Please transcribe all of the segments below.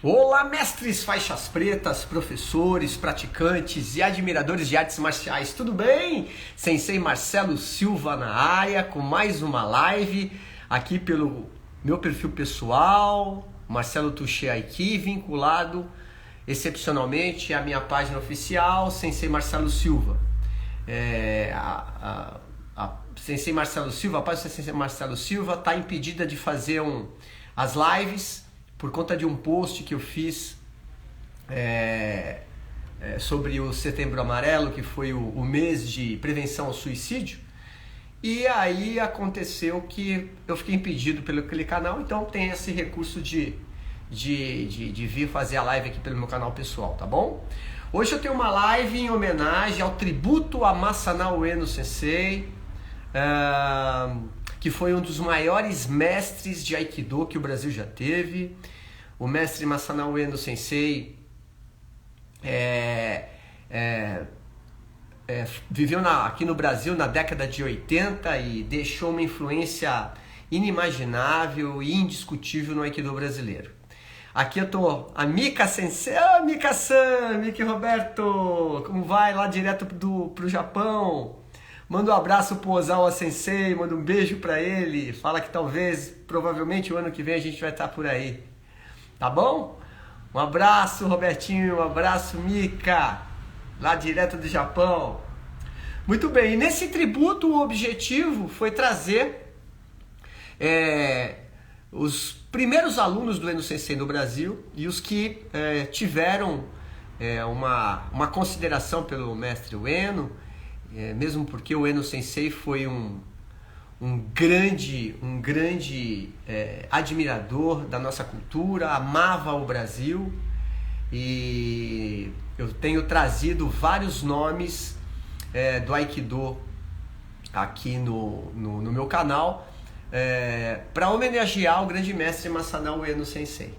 Olá, mestres faixas pretas, professores, praticantes e admiradores de artes marciais, tudo bem? Sensei Marcelo Silva na área com mais uma live aqui pelo meu perfil pessoal, Marcelo Touché Aiki, vinculado excepcionalmente à minha página oficial, Sensei Marcelo Silva. A Sensei Marcelo Silva, a página Sensei Marcelo Silva está impedida de fazer as lives por conta de um post que eu fiz sobre o Setembro Amarelo, que foi o mês de prevenção ao suicídio. E aí aconteceu que eu fiquei impedido pelo aquele canal, então tem esse recurso de vir fazer a live aqui pelo meu canal pessoal, tá bom? Hoje eu tenho uma live em homenagem ao tributo a Masanao Ueno Sensei, que foi um dos maiores mestres de Aikido que o Brasil já teve. O mestre Masanao Ueno Sensei viveu aqui no Brasil na década de 80 e deixou uma influência inimaginável e indiscutível no Aikido brasileiro. Aqui eu tô, a Mika Sensei, Mika-san, Miki Roberto, como vai lá direto pro Japão? Manda um abraço pro Ozawa Sensei, manda um beijo pra ele, fala que provavelmente o ano que vem a gente vai estar por aí, tá bom? Um abraço, Robertinho, um abraço, Mika, lá direto do Japão. Muito bem, e nesse tributo o objetivo foi trazer os primeiros alunos do Ueno Sensei no Brasil e os que tiveram uma consideração pelo mestre Ueno, mesmo porque o Ueno Sensei foi um grande admirador da nossa cultura, amava o Brasil, e eu tenho trazido vários nomes do Aikido aqui no meu canal, para homenagear o grande mestre Masanao Ueno Sensei,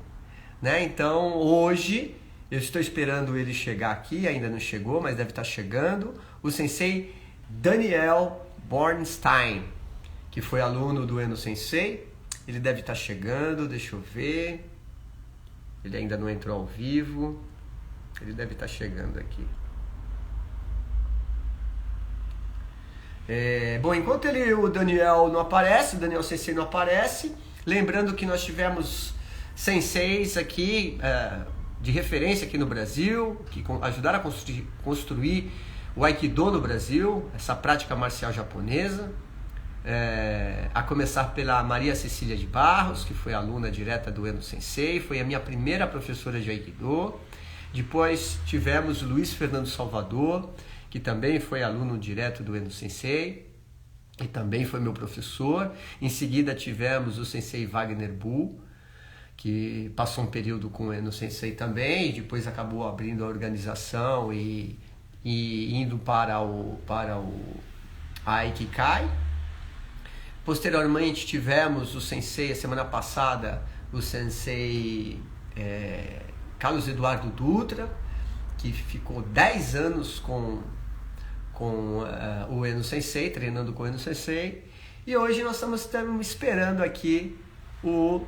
né? Então hoje eu estou esperando ele chegar aqui, ainda não chegou, mas deve estar chegando, o Sensei Daniel Bornstein, que foi aluno do Ueno Sensei. Ele deve estar chegando, deixa eu ver, ele ainda não entrou ao vivo, ele deve estar chegando aqui. Bom, enquanto o Daniel não aparece, o Daniel Sensei não aparece, lembrando que nós tivemos senseis aqui de referência aqui no Brasil, que ajudaram a construir o Aikido no Brasil, essa prática marcial japonesa, a começar pela Maria Cecília de Barros, que foi aluna direta do Ueno Sensei, foi a minha primeira professora de Aikido. Depois tivemos o Luiz Fernando Salvador, que também foi aluno direto do Ueno Sensei e também foi meu professor. Em seguida tivemos o Sensei Wagner Bull, que passou um período com o Ueno Sensei também, e depois acabou abrindo a organização e indo para o Aikikai. Posteriormente tivemos o Sensei, a semana passada, o Sensei Carlos Eduardo Dutra, que ficou 10 anos com o Ueno Sensei, treinando com o Ueno Sensei. E hoje nós estamos esperando aqui o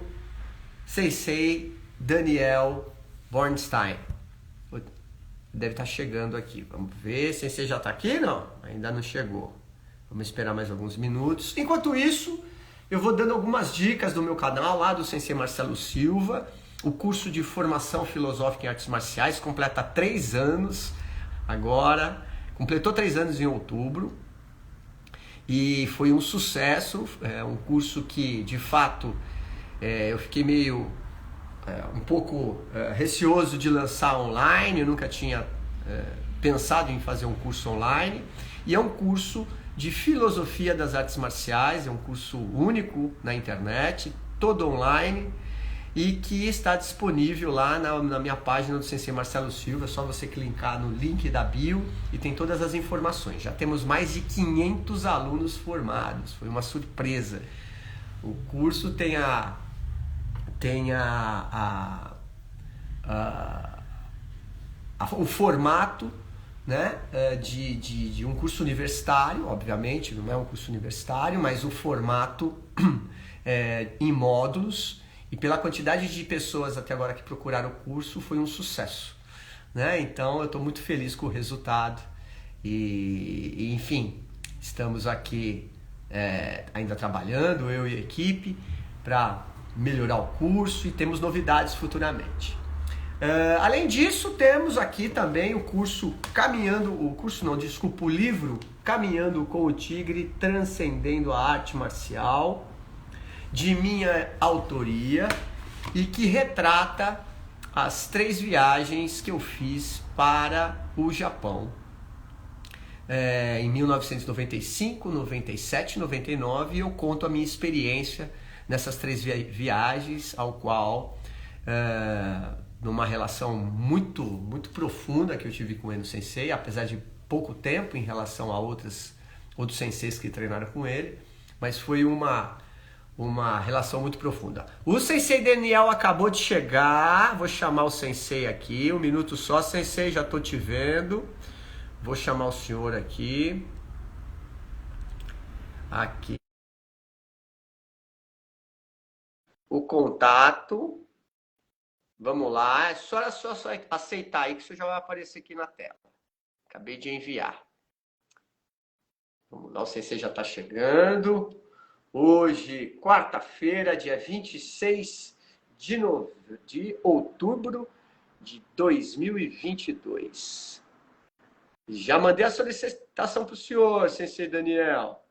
Sensei Daniel Bornstein. Deve estar chegando aqui. Vamos ver. Sensei já está aqui? Não, ainda não chegou. Vamos esperar mais alguns minutos. Enquanto isso, eu vou dando algumas dicas do meu canal lá do Sensei Marcelo Silva. O curso de formação filosófica em artes marciais completa 3 anos agora. Completou 3 anos em outubro e foi um sucesso. Um curso que, de fato, eu fiquei um pouco receoso de lançar online. Eu nunca tinha pensado em fazer um curso online. E é um curso de filosofia das artes marciais, é um curso único na internet, todo online, e que está disponível lá na minha página do Sensei Marcelo Silva. É só você clicar no link da bio e tem todas as informações. Já temos mais de 500 alunos formados, foi uma surpresa. O curso tem o formato, né, de um curso universitário, obviamente, não é um curso universitário, mas o formato em módulos. E pela quantidade de pessoas até agora que procuraram o curso, foi um sucesso, né? Então eu estou muito feliz com o resultado enfim, estamos aqui ainda trabalhando, eu e a equipe, para melhorar o curso e temos novidades futuramente. Além disso, temos aqui também o curso o livro Caminhando com o Tigre, Transcendendo a Arte Marcial, de minha autoria, e que retrata as 3 viagens que eu fiz para o Japão. Em 1995, 97, 99, eu conto a minha experiência nessas 3 viagens, ao qual, numa relação muito, muito profunda que eu tive com o Eno Sensei, apesar de pouco tempo em relação a outros senseis que treinaram com ele, mas foi uma relação muito profunda. O Sensei Daniel acabou de chegar, vou chamar o Sensei aqui, um minuto só, Sensei, já tô te vendo. Vou chamar o senhor aqui. O contato. Vamos lá. É só aceitar aí que isso já vai aparecer aqui na tela. Acabei de enviar. Vamos lá, o Sensei já está chegando. Hoje, quarta-feira, dia 26 de outubro de 2022. Já mandei a solicitação para o senhor, Sensei Daniel.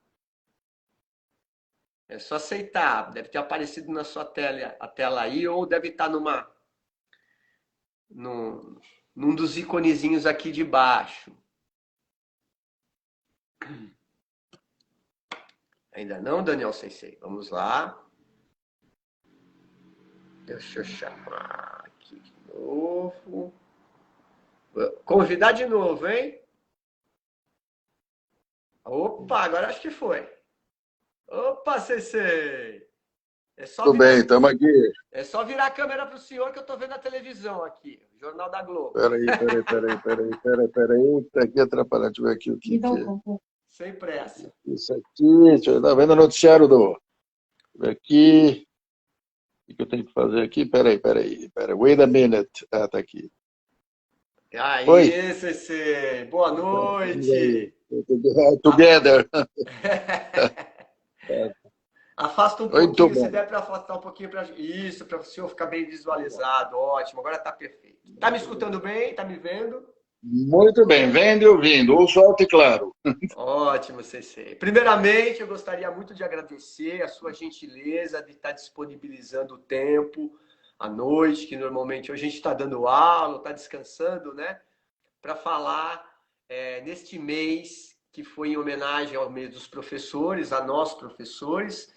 É só aceitar. Deve ter aparecido na sua tela aí, ou deve estar num dos iconezinhos aqui de baixo. Ainda não, Daniel Sensei? Vamos lá. Deixa eu chamar aqui de novo. Convidar de novo, hein? Opa, agora acho que foi. Opa, Sensei! Tudo bem, estamos aqui. É só virar a câmera para o senhor que eu estou vendo a televisão aqui, Jornal da Globo. Peraí. Tá aqui atrapalhando. Deixa eu ver aqui o que é. Sem pressa. Isso aqui, tá vendo o noticiário do... Deixa eu ver aqui. O que eu tenho que fazer aqui? Peraí. Wait a minute. Ah, tá aqui. Aí, Oi. Sensei. Boa noite. Together. Afasta um pouquinho, se der para afastar um pouquinho para isso, para o senhor ficar bem visualizado. Ótimo, agora está perfeito. Está me escutando bem? Está me vendo? Muito bem, vendo e ouvindo. Ouço alto e claro. Ótimo, Sensei. Primeiramente, eu gostaria muito de agradecer a sua gentileza de estar disponibilizando o tempo à noite, que normalmente hoje a gente está dando aula, está descansando, né? Para falar neste mês, que foi em homenagem ao mês dos professores, a nós professores,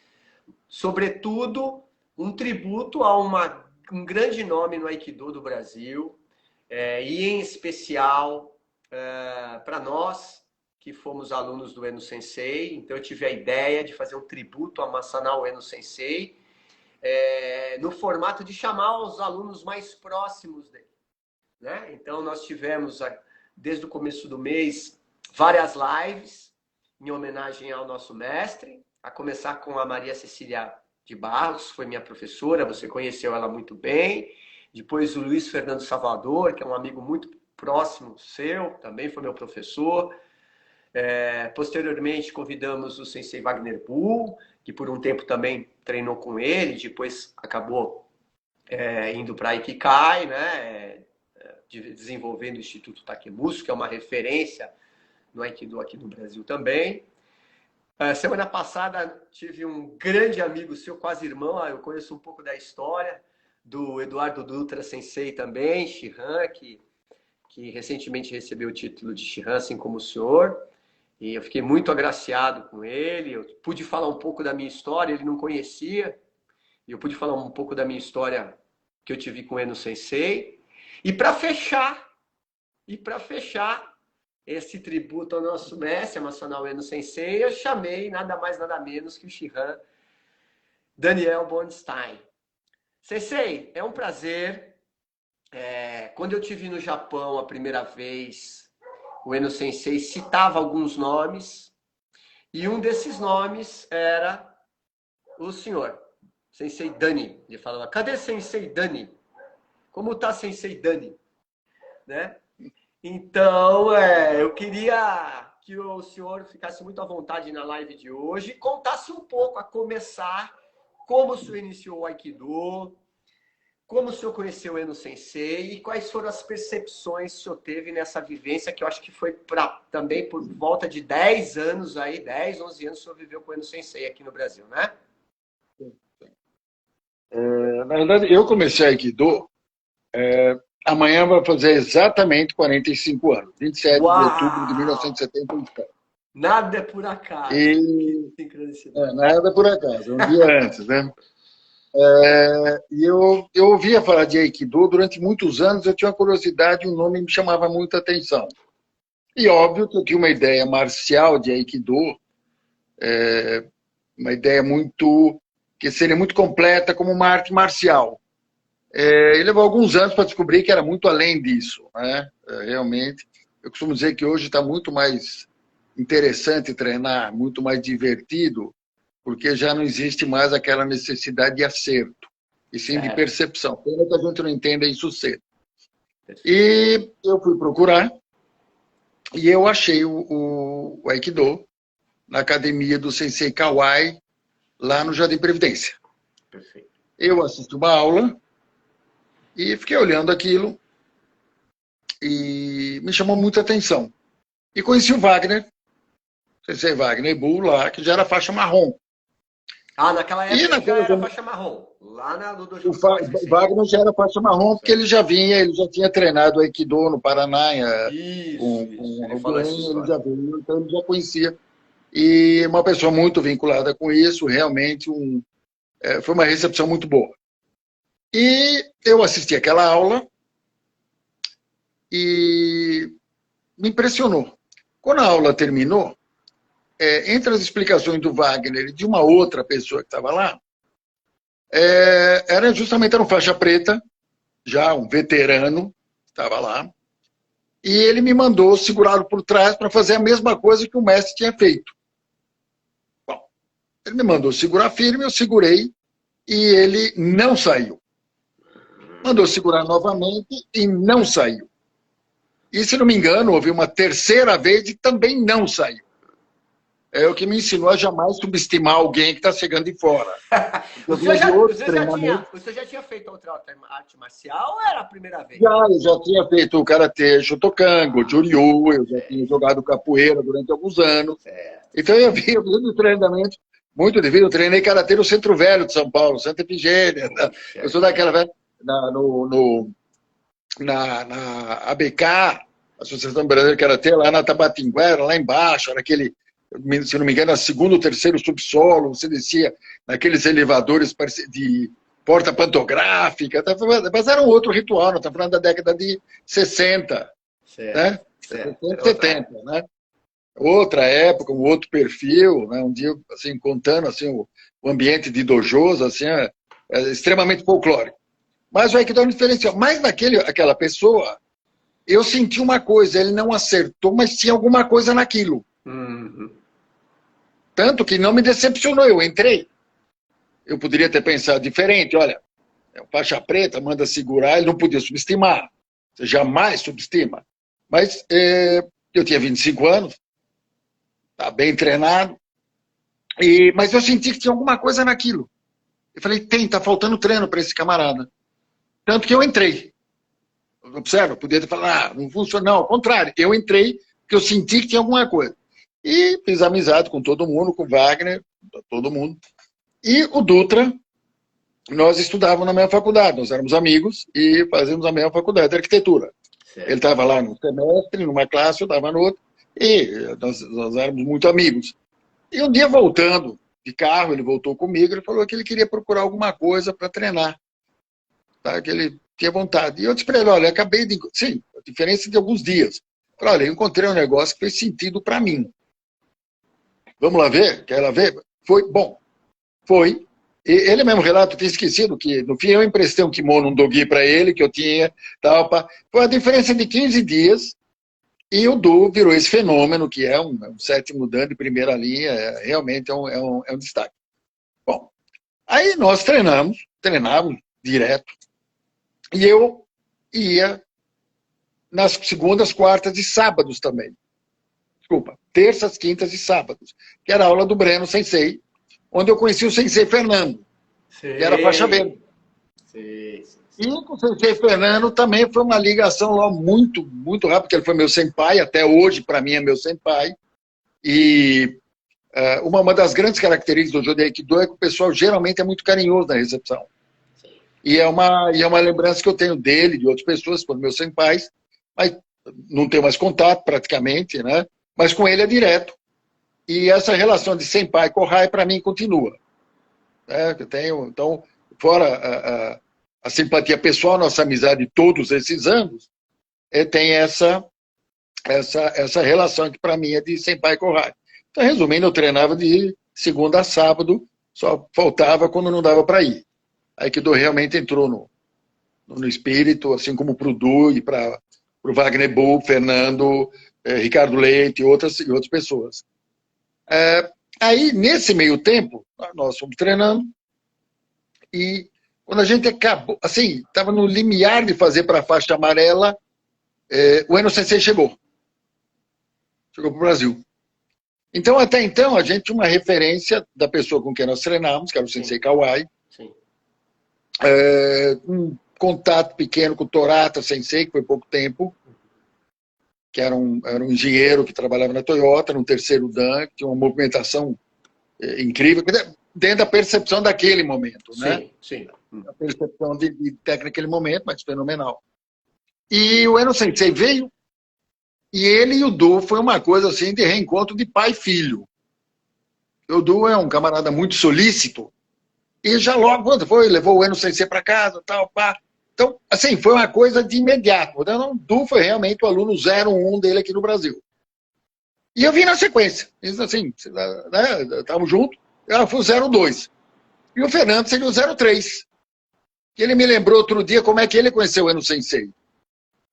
sobretudo um tributo a um grande nome no Aikido do Brasil, e em especial para nós que fomos alunos do Eno Sensei. Então eu tive a ideia de fazer um tributo a Masanao Eno Sensei, no formato de chamar os alunos mais próximos dele, né? Então nós tivemos, desde o começo do mês, várias lives em homenagem ao nosso mestre, a começar com a Maria Cecília de Barros, foi minha professora, você conheceu ela muito bem. Depois o Luiz Fernando Salvador, que é um amigo muito próximo seu, também foi meu professor. Posteriormente convidamos o Sensei Wagner Bull, que por um tempo também treinou com ele, depois acabou indo para Ikikai, né? Desenvolvendo o Instituto Takemuso, que é uma referência no Aikido aqui no Brasil também. Semana passada tive um grande amigo seu, quase irmão, eu conheço um pouco da história, do Eduardo Dutra Sensei também, Shihan, que recentemente recebeu o título de Shihan, assim como o senhor. E eu fiquei muito agraciado com ele, eu pude falar um pouco da minha história, ele não conhecia, e eu pude falar um pouco da minha história que eu tive com o Eno Sensei. E para fechar esse tributo ao nosso mestre, a Masanao Eno Sensei, eu chamei nada mais, nada menos que o Shihan Daniel Bondstein. Sensei, é um prazer. Quando eu estive no Japão a primeira vez, o Eno Sensei citava alguns nomes, e um desses nomes era o senhor, Sensei Dani. Ele falava, cadê Sensei Dani? Como tá Sensei Dani? Né? Então, eu queria que o senhor ficasse muito à vontade na live de hoje e contasse um pouco, a começar, como o senhor iniciou o Aikido, como o senhor conheceu o Eno Sensei e quais foram as percepções que o senhor teve nessa vivência, que eu acho que foi também por volta de 10 anos aí, 10, 11 anos o senhor viveu com o Eno Sensei aqui no Brasil, né? Na verdade, eu comecei Aikido, amanhã vai fazer exatamente 45 anos, 27 Uau! de outubro de 1977. Nada é por acaso. E, que sincronicidade. nada por acaso, um dia antes, né? E eu ouvia falar de Aikido durante muitos anos, eu tinha uma curiosidade, um nome me chamava muita atenção. E óbvio que eu tinha uma ideia marcial de Aikido, uma ideia que seria muito completa como uma arte marcial. E levou alguns anos para descobrir que era muito além disso, né? Realmente, eu costumo dizer que hoje está muito mais interessante treinar, muito mais divertido, porque já não existe mais aquela necessidade de acerto, e sim de percepção. Pena que a gente não entenda isso cedo. E eu fui procurar, e eu achei o Aikido na academia do Sensei Kawai, lá no Jardim Previdência. Perfeito. Eu assisti uma aula e fiquei olhando aquilo e me chamou muita atenção. E conheci o Wagner, Sensei Wagner Bull lá, que já era faixa marrom. Naquela época já era faixa marrom. Lá no Dojo o Wagner já era faixa marrom, porque ele já tinha treinado Aikido no Paraná, ele já vinha, então ele já conhecia. E uma pessoa muito vinculada com isso, realmente foi uma recepção muito boa. E eu assisti aquela aula e me impressionou. Quando a aula terminou, entre as explicações do Wagner e de uma outra pessoa que estava lá, era um faixa preta, já um veterano, estava lá, e ele me mandou segurá-lo por trás para fazer a mesma coisa que o mestre tinha feito. Bom, ele me mandou segurar firme, eu segurei, e ele não saiu. Mandou segurar novamente e não saiu. E, se não me engano, houve uma terceira vez e também não saiu. É o que me ensinou a jamais subestimar alguém que está chegando de fora. Você já tinha feito outra arte marcial ou era a primeira vez? Eu já tinha feito o karatê, shotokan, juryu, eu já tinha jogado capoeira durante alguns anos. Então eu vi no treinamento muito devido. Eu treinei karatê no Centro Velho de São Paulo, Santa Efigênia. Eu sou daquela velha, na ABK, Associação Brasileira de Karatê, lá na Tabatinguera, lá embaixo, naquele, se não me engano, segundo ou terceiro subsolo, você descia naqueles elevadores de porta pantográfica, mas era um outro ritual, nós estamos falando da década de 60, né? 70, né? Outra época, um outro perfil, né? Um dia, assim, contando assim, o ambiente de dojos, assim, é extremamente folclórico. Mas o Aikido é um diferencial. Mas aquela pessoa, eu senti uma coisa, ele não acertou, mas tinha alguma coisa naquilo. Uhum. Tanto que não me decepcionou, eu entrei. Eu poderia ter pensado diferente, olha, faixa preta, manda segurar, ele não podia subestimar. Você jamais subestima. Mas eu tinha 25 anos, tá bem treinado, mas eu senti que tinha alguma coisa naquilo. Eu falei, tá faltando treino para esse camarada. Tanto que eu entrei. Observa, podia ter falado, não funciona. Não, ao contrário, eu entrei porque eu senti que tinha alguma coisa. E fiz amizade com todo mundo, com o Wagner, todo mundo. E o Dutra, nós estudávamos na mesma faculdade, nós éramos amigos e fazíamos a mesma faculdade de arquitetura. Certo. Ele estava lá no semestre, numa classe, eu estava no outro, e nós éramos muito amigos. E um dia, voltando de carro, ele voltou comigo, ele falou que ele queria procurar alguma coisa para treinar. Tá? Que ele tinha vontade. E eu disse para ele, olha, acabei de... Sim, a diferença de alguns dias. Eu falei, olha, eu encontrei um negócio que fez sentido para mim. Vamos lá ver? Quer lá ver? Foi, bom, foi. E ele mesmo relato, eu tinha esquecido que, no fim, eu emprestei um kimono, um dogi para ele, que eu tinha, tal, foi a diferença de 15 dias, e o Do virou esse fenômeno, que é um sétimo dan de primeira linha, realmente é um destaque. Bom, Aí nós treinávamos direto. E eu ia nas segundas, quartas e sábados também. Desculpa, terças, quintas e sábados. Que era a aula do Breno Sensei, onde eu conheci o Sensei Fernando, que era faixa verde. Sim, sim. E com o Sensei Fernando também foi uma ligação lá muito, muito rápida, porque ele foi meu senpai, até hoje para mim é meu senpai. E uma das grandes características do Judô Aikido é que o pessoal geralmente é muito carinhoso na recepção. Sim. E é uma lembrança que eu tenho dele, de outras pessoas, foram meus senpais, mas não tenho mais contato praticamente, né? Mas com ele é direto. E essa relação de senpai com Kohai, para mim, continua. Eu tenho, então, fora a simpatia pessoal, nossa amizade de todos esses anos, tem essa relação que para mim é de senpai com Kohai. Então, resumindo, eu treinava de segunda a sábado, só faltava quando não dava para ir. Aikido realmente entrou no espírito, assim como para o Du e para o Wagner Bull, Fernando, Ricardo Leite e outras pessoas. Aí, nesse meio tempo, nós fomos treinando e quando a gente acabou, assim, estava no limiar de fazer para a faixa amarela, o Eno Sensei chegou para o Brasil. Então, até então, a gente tinha uma referência da pessoa com quem nós treinávamos, que era o Sensei Kawai. Sim. Um contato pequeno com o Torata Sensei, que foi pouco tempo, que era um engenheiro que trabalhava na Toyota, no terceiro Dan, que tinha uma movimentação incrível, dentro da percepção daquele momento, né? Sim. A percepção de técnica naquele momento, mas fenomenal. E o Eno Sensei veio, e ele e o Du foi uma coisa assim de reencontro de pai e filho. O Du é um camarada muito solícito, e já logo, quando foi, levou o Eno Sensei para casa, tal, pá. Então, assim, foi uma coisa de imediato. Então, o Du foi realmente o aluno 01 dele aqui no Brasil. E eu vim na sequência. Assim, né, estávamos juntos, eu fui o 02. E o Fernando seria o 03. Que ele me lembrou outro dia como é que ele conheceu o Eno Sensei.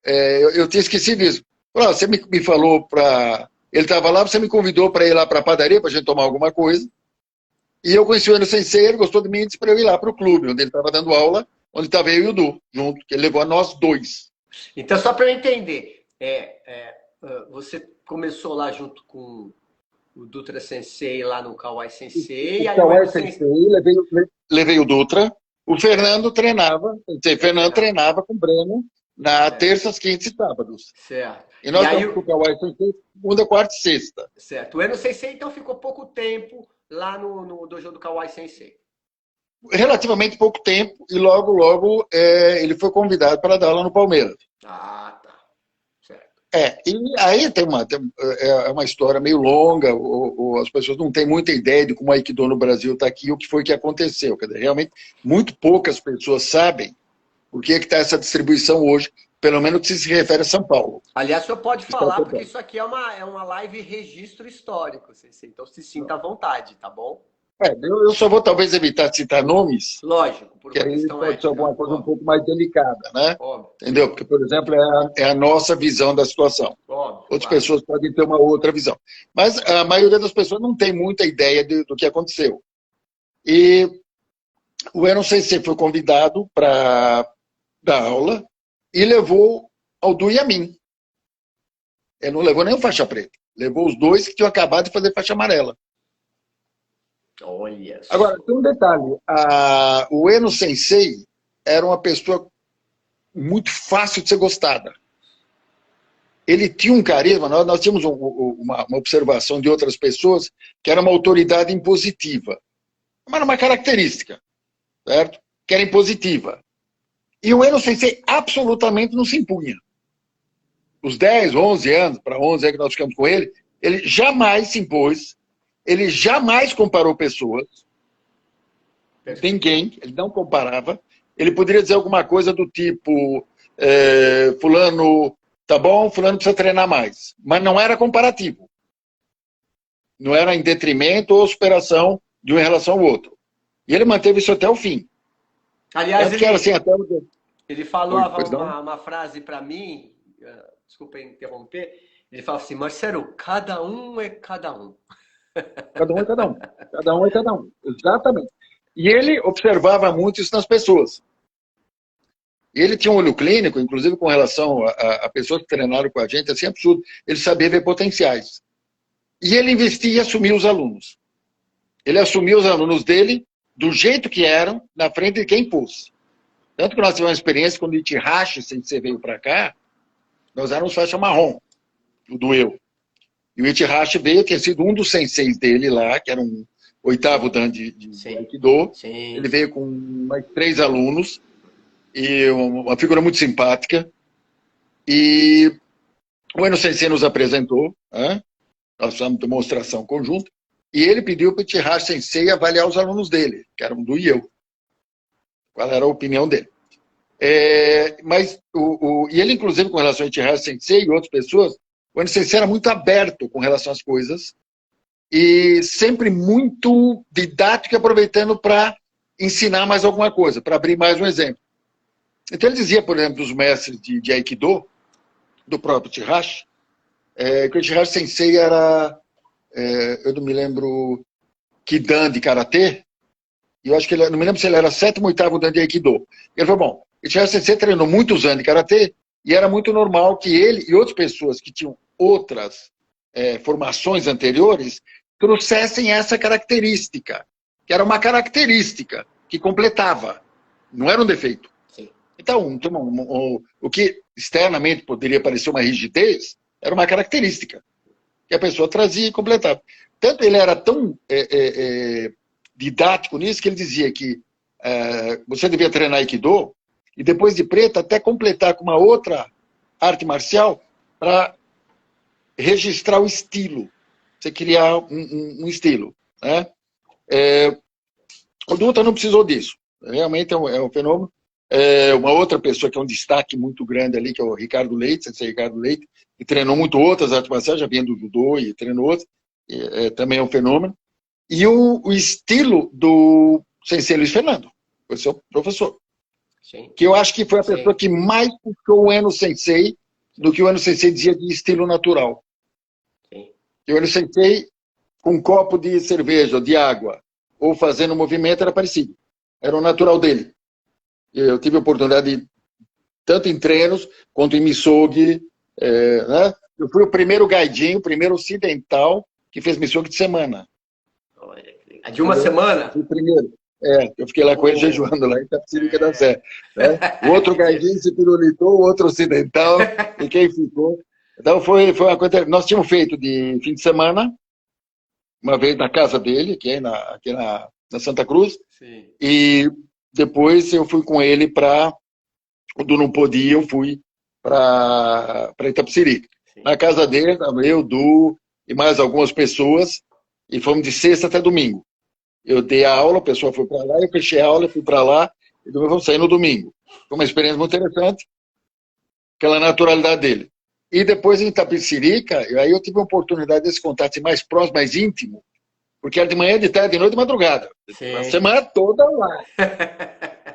Eu tinha esquecido disso. Você me falou para... Ele estava lá, você me convidou para ir lá para a padaria, para a gente tomar alguma coisa. E eu conheci o Eno Sensei, ele gostou de mim e disse para eu ir lá para o clube, onde ele estava dando aula, onde estava eu e o Du, junto, que ele levou a nós dois. Então, só para eu entender, você começou lá junto com o Dutra Sensei, lá no Kawai Sensei. O Kawai Sensei, levei o Dutra. O Fernando treinava, treinava com o Breno na terças, quintas e sábados. Certo. E nós estamos com o Kawai Sensei segunda, quarta e sexta. Certo. O Eno Sensei, então, ficou pouco tempo lá no dojo do Kawai Sensei. Relativamente pouco tempo, e logo ele foi convidado para dar aula no Palmeiras. Ah, tá. Certo. E aí tem uma história meio longa, as pessoas não têm muita ideia de como o Aikido no Brasil está aqui, o que foi que aconteceu. Quer dizer, realmente, muito poucas pessoas sabem por que está essa distribuição hoje, pelo menos que se refere a São Paulo. Aliás, o senhor pode falar, porque isso aqui é uma live registro histórico, então se sinta à vontade, tá bom? Eu só vou talvez evitar citar nomes. Lógico, por uma questão pode ser alguma coisa um pouco mais delicada, né? Óbvio. Entendeu? Porque, por exemplo, é a nossa visão da situação. Óbvio, outras pessoas podem ter uma outra visão. Mas a maioria das pessoas não tem muita ideia do que aconteceu. E o Eno Sensei foi convidado para dar aula e levou ao Du e a mim. Ele não levou nem o faixa preta. Levou os dois que tinham acabado de fazer faixa amarela. Olha. Agora, tem um detalhe. O Eno Sensei era uma pessoa muito fácil de ser gostada. Ele tinha um carisma, nós tínhamos uma observação de outras pessoas, que era uma autoridade impositiva. Mas era uma característica, certo? Que era impositiva. E o Eno Sensei absolutamente não se impunha. Os 10, 11 anos, para 11 anos que nós ficamos com ele jamais se impôs, ele jamais comparou pessoas, ninguém, ele não comparava. Ele poderia dizer alguma coisa do tipo, fulano tá bom, fulano precisa treinar mais. Mas não era comparativo. Não era em detrimento ou superação de um em relação ao outro. E ele manteve isso até o fim. Aliás, ele falou uma frase para mim, desculpa interromper, ele falou assim, Marcelo, cada um é cada um. Cada um é cada um. Cada um é cada um. Exatamente. E ele observava muito isso nas pessoas. E ele tinha um olho clínico, inclusive com relação a pessoas que treinaram com a gente, assim, absurdo. Ele sabia ver potenciais. E ele investia e assumia os alunos. Ele assumia os alunos dele do jeito que eram, na frente de quem pôs. Tanto que nós tivemos uma experiência quando o Ichihashi Sensei veio para cá, nós éramos faixa marrom, o do eu. E o Ichihashi veio, tinha sido um dos senseis dele lá, que era um oitavo dan de Aikido. Sim. Ele veio com mais 3 alunos, e uma figura muito simpática. E o Eno Sensei nos apresentou, né? Nós fizemos demonstração conjunta, e ele pediu para o Ichihashi Sensei avaliar os alunos dele, que eram do IEU. Qual era a opinião dele. E ele, inclusive, com relação ao Ichihashi Sensei e outras pessoas, o Eno Sensei era muito aberto com relação às coisas e sempre muito didático, aproveitando para ensinar mais alguma coisa, para abrir mais um exemplo. Então ele dizia, por exemplo, dos mestres de Aikido, do próprio Ichihashi, que o Ichihashi Sensei era, eu não me lembro, Kidan de Karatê, e eu acho que ele, não me lembro se ele era 7º ou 8º dan de Aikido. Ele falou, bom, o Ichihashi Sensei treinou muitos anos de Karatê, e era muito normal que ele e outras pessoas que tinham outras formações anteriores trouxessem essa característica, que era uma característica que completava, não era um defeito. Sim. Então, o que externamente poderia parecer uma rigidez, era uma característica que a pessoa trazia e completava. Tanto ele era tão didático nisso que ele dizia que você devia treinar Aikido e depois de preto até completar com uma outra arte marcial para registrar o estilo. Você criar um estilo. Né? O Dutra não precisou disso. Realmente é um fenômeno. Uma outra pessoa que é um destaque muito grande ali, que é o Ricardo Leite, Sensei Ricardo Leite, que treinou muito outras artes marciais, já vinha do judô e treinou outras, também é um fenômeno. E o estilo do Sensei Luiz Fernando, foi seu professor. Sim. Que eu acho que foi a pessoa que mais puxou o Eno Sensei do que o Eno Sensei dizia de estilo natural. Sim. E o Eno Sensei, com um copo de cerveja, de água, ou fazendo movimento, era parecido. Era o natural dele. Eu tive a oportunidade, tanto em treinos, quanto em Misogi. Né? Eu fui o primeiro gaidinho, o primeiro ocidental, que fez Misogi de semana. De uma semana? Fui o primeiro. Eu fiquei lá com ele jejuando lá em Itapecerica da Sé. Né? O outro gaidinho se pirulitou, o outro ocidental, e quem ficou. Então foi uma coisa. Nós tínhamos feito de fim de semana, uma vez na casa dele, aqui na Santa Cruz. Sim. E depois eu fui com ele para. Quando não podia, eu fui para Itapecerica. Na casa dele, eu, Du e mais algumas pessoas, e fomos de sexta até domingo. Eu dei a aula, a pessoa foi para lá, eu fechei a aula, eu fui para lá, e depois vamos sair no domingo. Foi uma experiência muito interessante, aquela naturalidade dele. E depois em Itapecerica, aí eu tive a oportunidade desse contato mais próximo, mais íntimo, porque era de manhã, de tarde, de noite, de madrugada. Sim. A semana toda lá.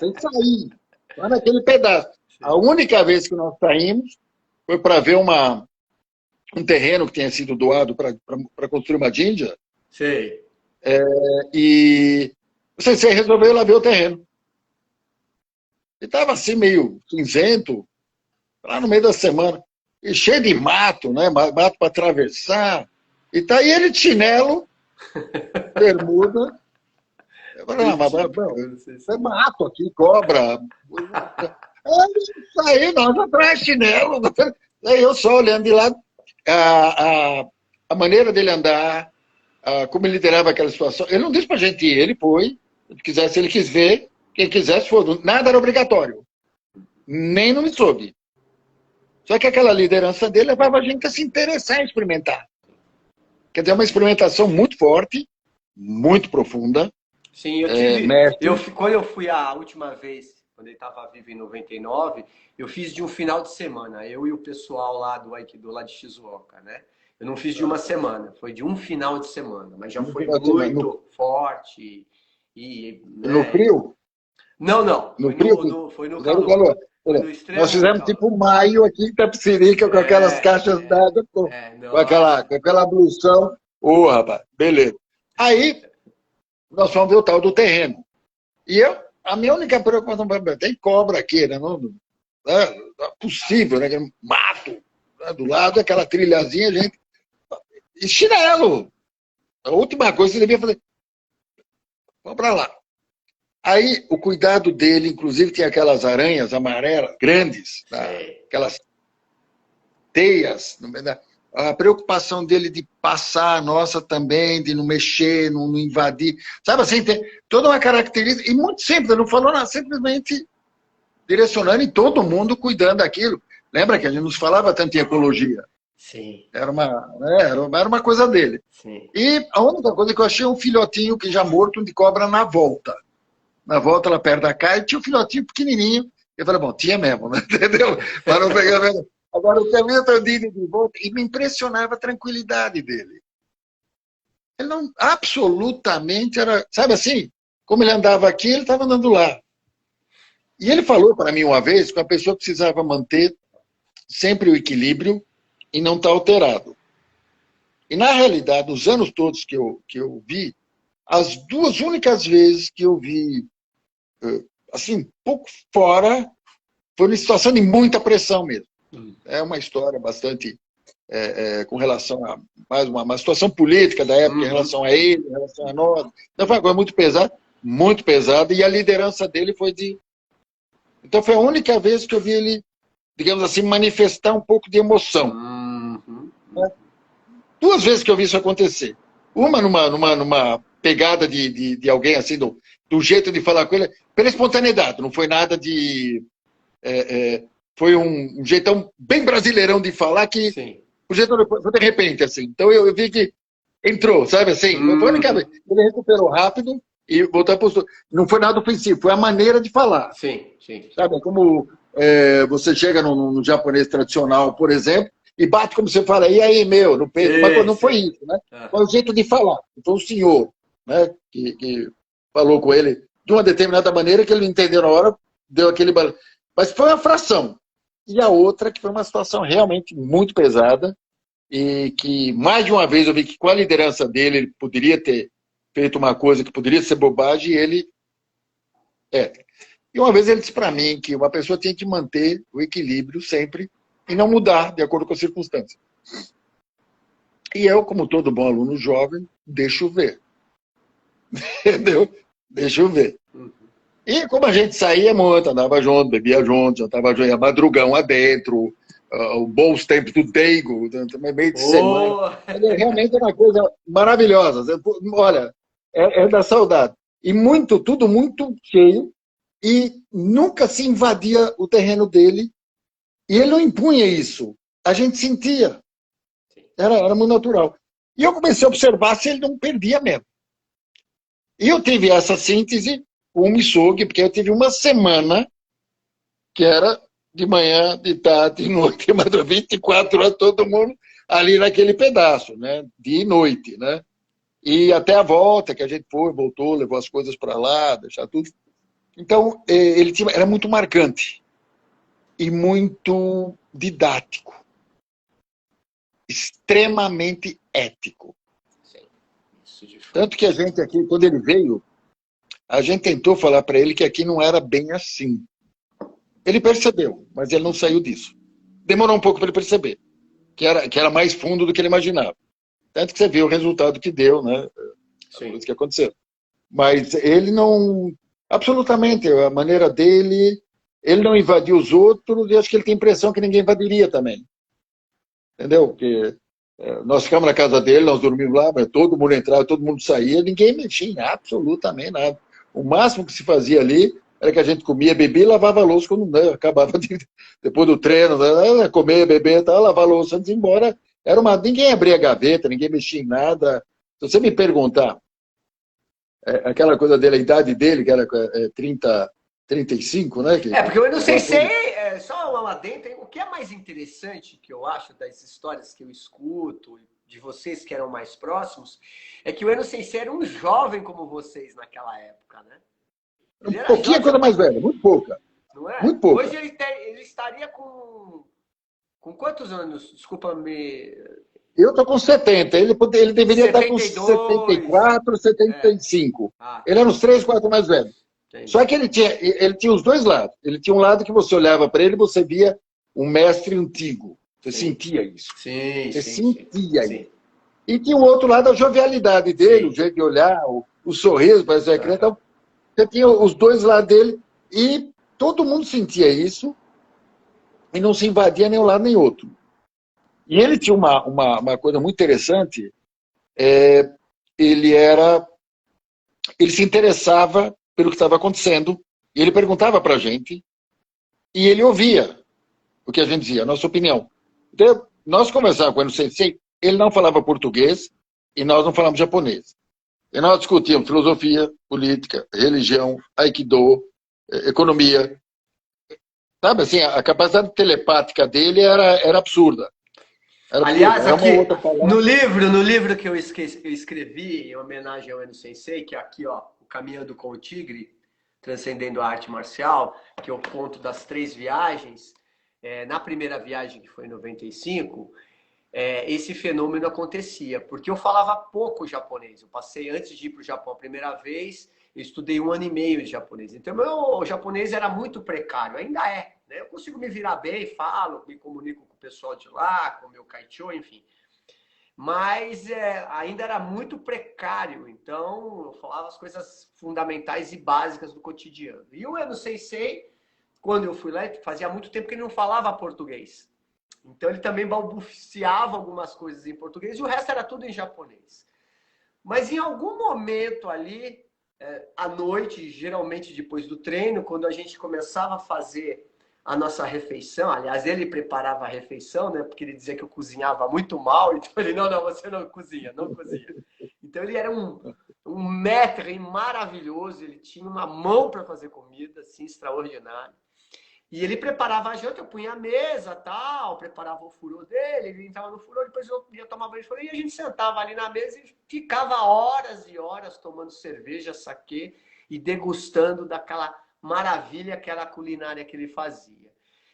Sem sair. Lá naquele pedaço. Sim. A única vez que nós saímos foi para ver um terreno que tinha sido doado para construir uma jinja. Sim. E o Sensei resolveu ir lá ver o terreno. E estava assim, meio cinzento, lá no meio da semana. E cheio de mato, né? Mato para atravessar. E tá aí ele de chinelo, bermuda. Eu falei, é mato aqui, cobra. Isso aí, nós atrás chinelo. Aí eu só olhando de lado. A maneira dele andar, como ele liderava aquela situação. Ele não disse pra gente ir, ele foi. Se ele quis ver, quem quisesse for. Nada era obrigatório. Nem no Misogi. Só que aquela liderança dele levava a gente a se interessar em experimentar. Quer dizer, uma experimentação muito forte, muito profunda. Sim, quando eu fui a última vez, quando ele estava vivo em 99, eu fiz de um final de semana, eu e o pessoal lá do Aikido, lá de Shizuoka, né? Eu não fiz de uma semana, foi de um final de semana, mas já foi muito forte. No frio? Não. No frio? Foi no calor. Nós fizemos tipo maio aqui em Itapecerica, com aquelas caixas d'água, com aquela blusão. Rapaz, beleza. Aí, nós fomos ver o tal do terreno. E a minha única preocupação, tem cobra aqui, né? Não é possível, né? Mato, né? Do lado, aquela trilhazinha, gente. E chinelo. A última coisa que você devia fazer. Vamos para lá. Aí, o cuidado dele, inclusive, tinha aquelas aranhas amarelas, grandes, né? Aquelas teias. A preocupação dele de passar a nossa também, de não mexer, não invadir. Sabe assim, tem toda uma característica. E muito simples, não falou nada, simplesmente direcionando e todo mundo cuidando daquilo. Lembra que a gente nos falava tanto em ecologia? Sim. Era uma coisa dele. Sim. E a única coisa que eu achei um filhotinho que já morto de cobra na volta. Na volta, lá perto da casa, tinha um filhotinho pequenininho. Eu falei, bom, tinha mesmo, né? Entendeu? Para não pegar mesmo. Agora, o caminho todinho de volta, e me impressionava a tranquilidade dele. Ele não, absolutamente era, sabe assim, como ele andava aqui, ele estava andando lá. E ele falou para mim uma vez que a pessoa precisava manter sempre o equilíbrio e não estar alterado. E, na realidade, os anos todos que eu vi, as duas únicas vezes que eu vi, assim, um pouco fora, foi uma situação de muita pressão mesmo. É uma história bastante com relação a mais uma situação política da época, em relação a ele, em relação a nós. Então foi uma coisa muito pesada, e a liderança dele foi de... Então foi a única vez que eu vi ele, digamos assim, manifestar um pouco de emoção. Né? Duas vezes que eu vi isso acontecer. Uma numa pegada de alguém, assim, do jeito de falar com ele, pela espontaneidade, não foi nada de... foi um jeitão bem brasileirão de falar que... Sim. O jeito foi de repente, assim. Então eu vi que entrou, sabe assim? Foi a única vez. Ele recuperou rápido e voltou a postura. Não foi nada ofensivo, foi a maneira de falar. Sim, sim. Sabe? Como você chega no japonês tradicional, por exemplo, e bate como você fala, e aí, meu, no peito. Mas não foi isso, né? Foi o jeito de falar. Foi o senhor, né? Que falou com ele de uma determinada maneira que ele não entendeu na hora, deu aquele... Mas foi uma fração. E a outra, que foi uma situação realmente muito pesada, e que mais de uma vez eu vi que com a liderança dele, ele poderia ter feito uma coisa que poderia ser bobagem, e ele... E uma vez ele disse para mim que uma pessoa tinha que manter o equilíbrio sempre e não mudar de acordo com as circunstâncias. E eu, como todo bom aluno jovem, deixo ver. Entendeu? Deixa eu ver. E como a gente saía muito, andava junto, bebia junto, já estava junto, madrugão adentro, bons tempos do Deigo, também meio de semana. Realmente é uma coisa maravilhosa. Olha, é da saudade. E tudo muito cheio, e nunca se invadia o terreno dele, e ele não impunha isso. A gente sentia. Era muito natural. E eu comecei a observar se ele não perdia mesmo. E eu tive essa síntese com o Misogi, porque eu tive uma semana que era de manhã, de tarde, de noite, de madrugada, 24 horas, todo mundo ali naquele pedaço, né? De noite, né? E até a volta, que a gente foi, voltou, levou as coisas para lá, deixar tudo. Então, era muito marcante e muito didático, extremamente ético. Tanto que a gente aqui, quando ele veio, a gente tentou falar para ele que aqui não era bem assim. Ele percebeu, mas ele não saiu disso. Demorou um pouco para ele perceber que era mais fundo do que ele imaginava. Tanto que você viu o resultado que deu, né? Sim. As coisas que aconteceram. Mas ele não... Absolutamente, a maneira dele... Ele não invadiu os outros e acho que ele tem a impressão que ninguém invadiria também. Entendeu? Porque nós ficamos na casa dele, nós dormimos lá, mas todo mundo entrava, todo mundo saía, ninguém mexia em absolutamente nada. O máximo que se fazia ali era que a gente comia, bebia e lavava a louça quando acabava depois do treino, né? Comer, beber, lavar a louça antes de ir embora. Ninguém abria a gaveta, ninguém mexia em nada. Se você me perguntar, aquela coisa dele, a idade dele, que era 35, né? Porque eu não sei se só uma adendo, o que é mais interessante que eu acho das histórias que eu escuto, de vocês que eram mais próximos, é que o Eno Sensei era um jovem como vocês naquela época, né? Um pouquinho coisa mais velha, muito pouca. Não é? Muito pouca. Hoje ele estaria com quantos anos? Desculpa-me. Eu estou com 70, ele deveria 72. Estar com 74, 75. Ele era uns 3, 4 mais velho. Só que ele tinha os dois lados. Ele tinha um lado que você olhava para ele e você via um mestre antigo. Você sentia isso. Sim, Você sim, sentia sim. isso. E tinha o outro lado, a jovialidade dele, o jeito de olhar, o sorriso, parece ser criança. Então, você tinha os dois lados dele e todo mundo sentia isso e não se invadia nem um lado nem outro. E ele tinha uma coisa muito interessante, ele se interessava pelo que estava acontecendo, e ele perguntava para a gente, e ele ouvia o que a gente dizia, a nossa opinião. Então, nós conversávamos com ele, sensei, ele não falava português e nós não falamos japonês. E nós discutíamos filosofia, política, religião, aikido, economia. Sabe assim, a capacidade telepática dele era absurda. Aliás, aqui, no livro que eu escrevi em homenagem ao Eno Sensei, que é aqui, ó, o Caminhando com o Tigre, Transcendendo a Arte Marcial, que eu conto das 3 viagens, na primeira viagem, que foi em 95, esse fenômeno acontecia, porque eu falava pouco japonês. Eu passei, antes de ir para o Japão a primeira vez, eu estudei 1 ano e meio de japonês. Então, meu japonês era muito precário, ainda é. Né? Eu consigo me virar bem, falo, me comunico com o pessoal de lá, com o meu kaichô, enfim. Mas ainda era muito precário, então eu falava as coisas fundamentais e básicas do cotidiano. E o Eno Sensei, quando eu fui lá, fazia muito tempo que ele não falava português. Então ele também balbuciava algumas coisas em português e o resto era tudo em japonês. Mas em algum momento ali, à noite, geralmente depois do treino, quando a gente começava a fazer a nossa refeição, aliás, ele preparava a refeição, né? Porque ele dizia que eu cozinhava muito mal, então ele, não, você não cozinha, não cozinha. Então ele era um maître maravilhoso, ele tinha uma mão para fazer comida, assim, extraordinário. E ele preparava a janta, eu punha a mesa, tal, preparava o furô dele, ele entrava no furô, depois eu ia tomar banho de furô, e a gente sentava ali na mesa e ficava horas e horas tomando cerveja, saquê, e degustando daquela maravilha que era a culinária que ele fazia.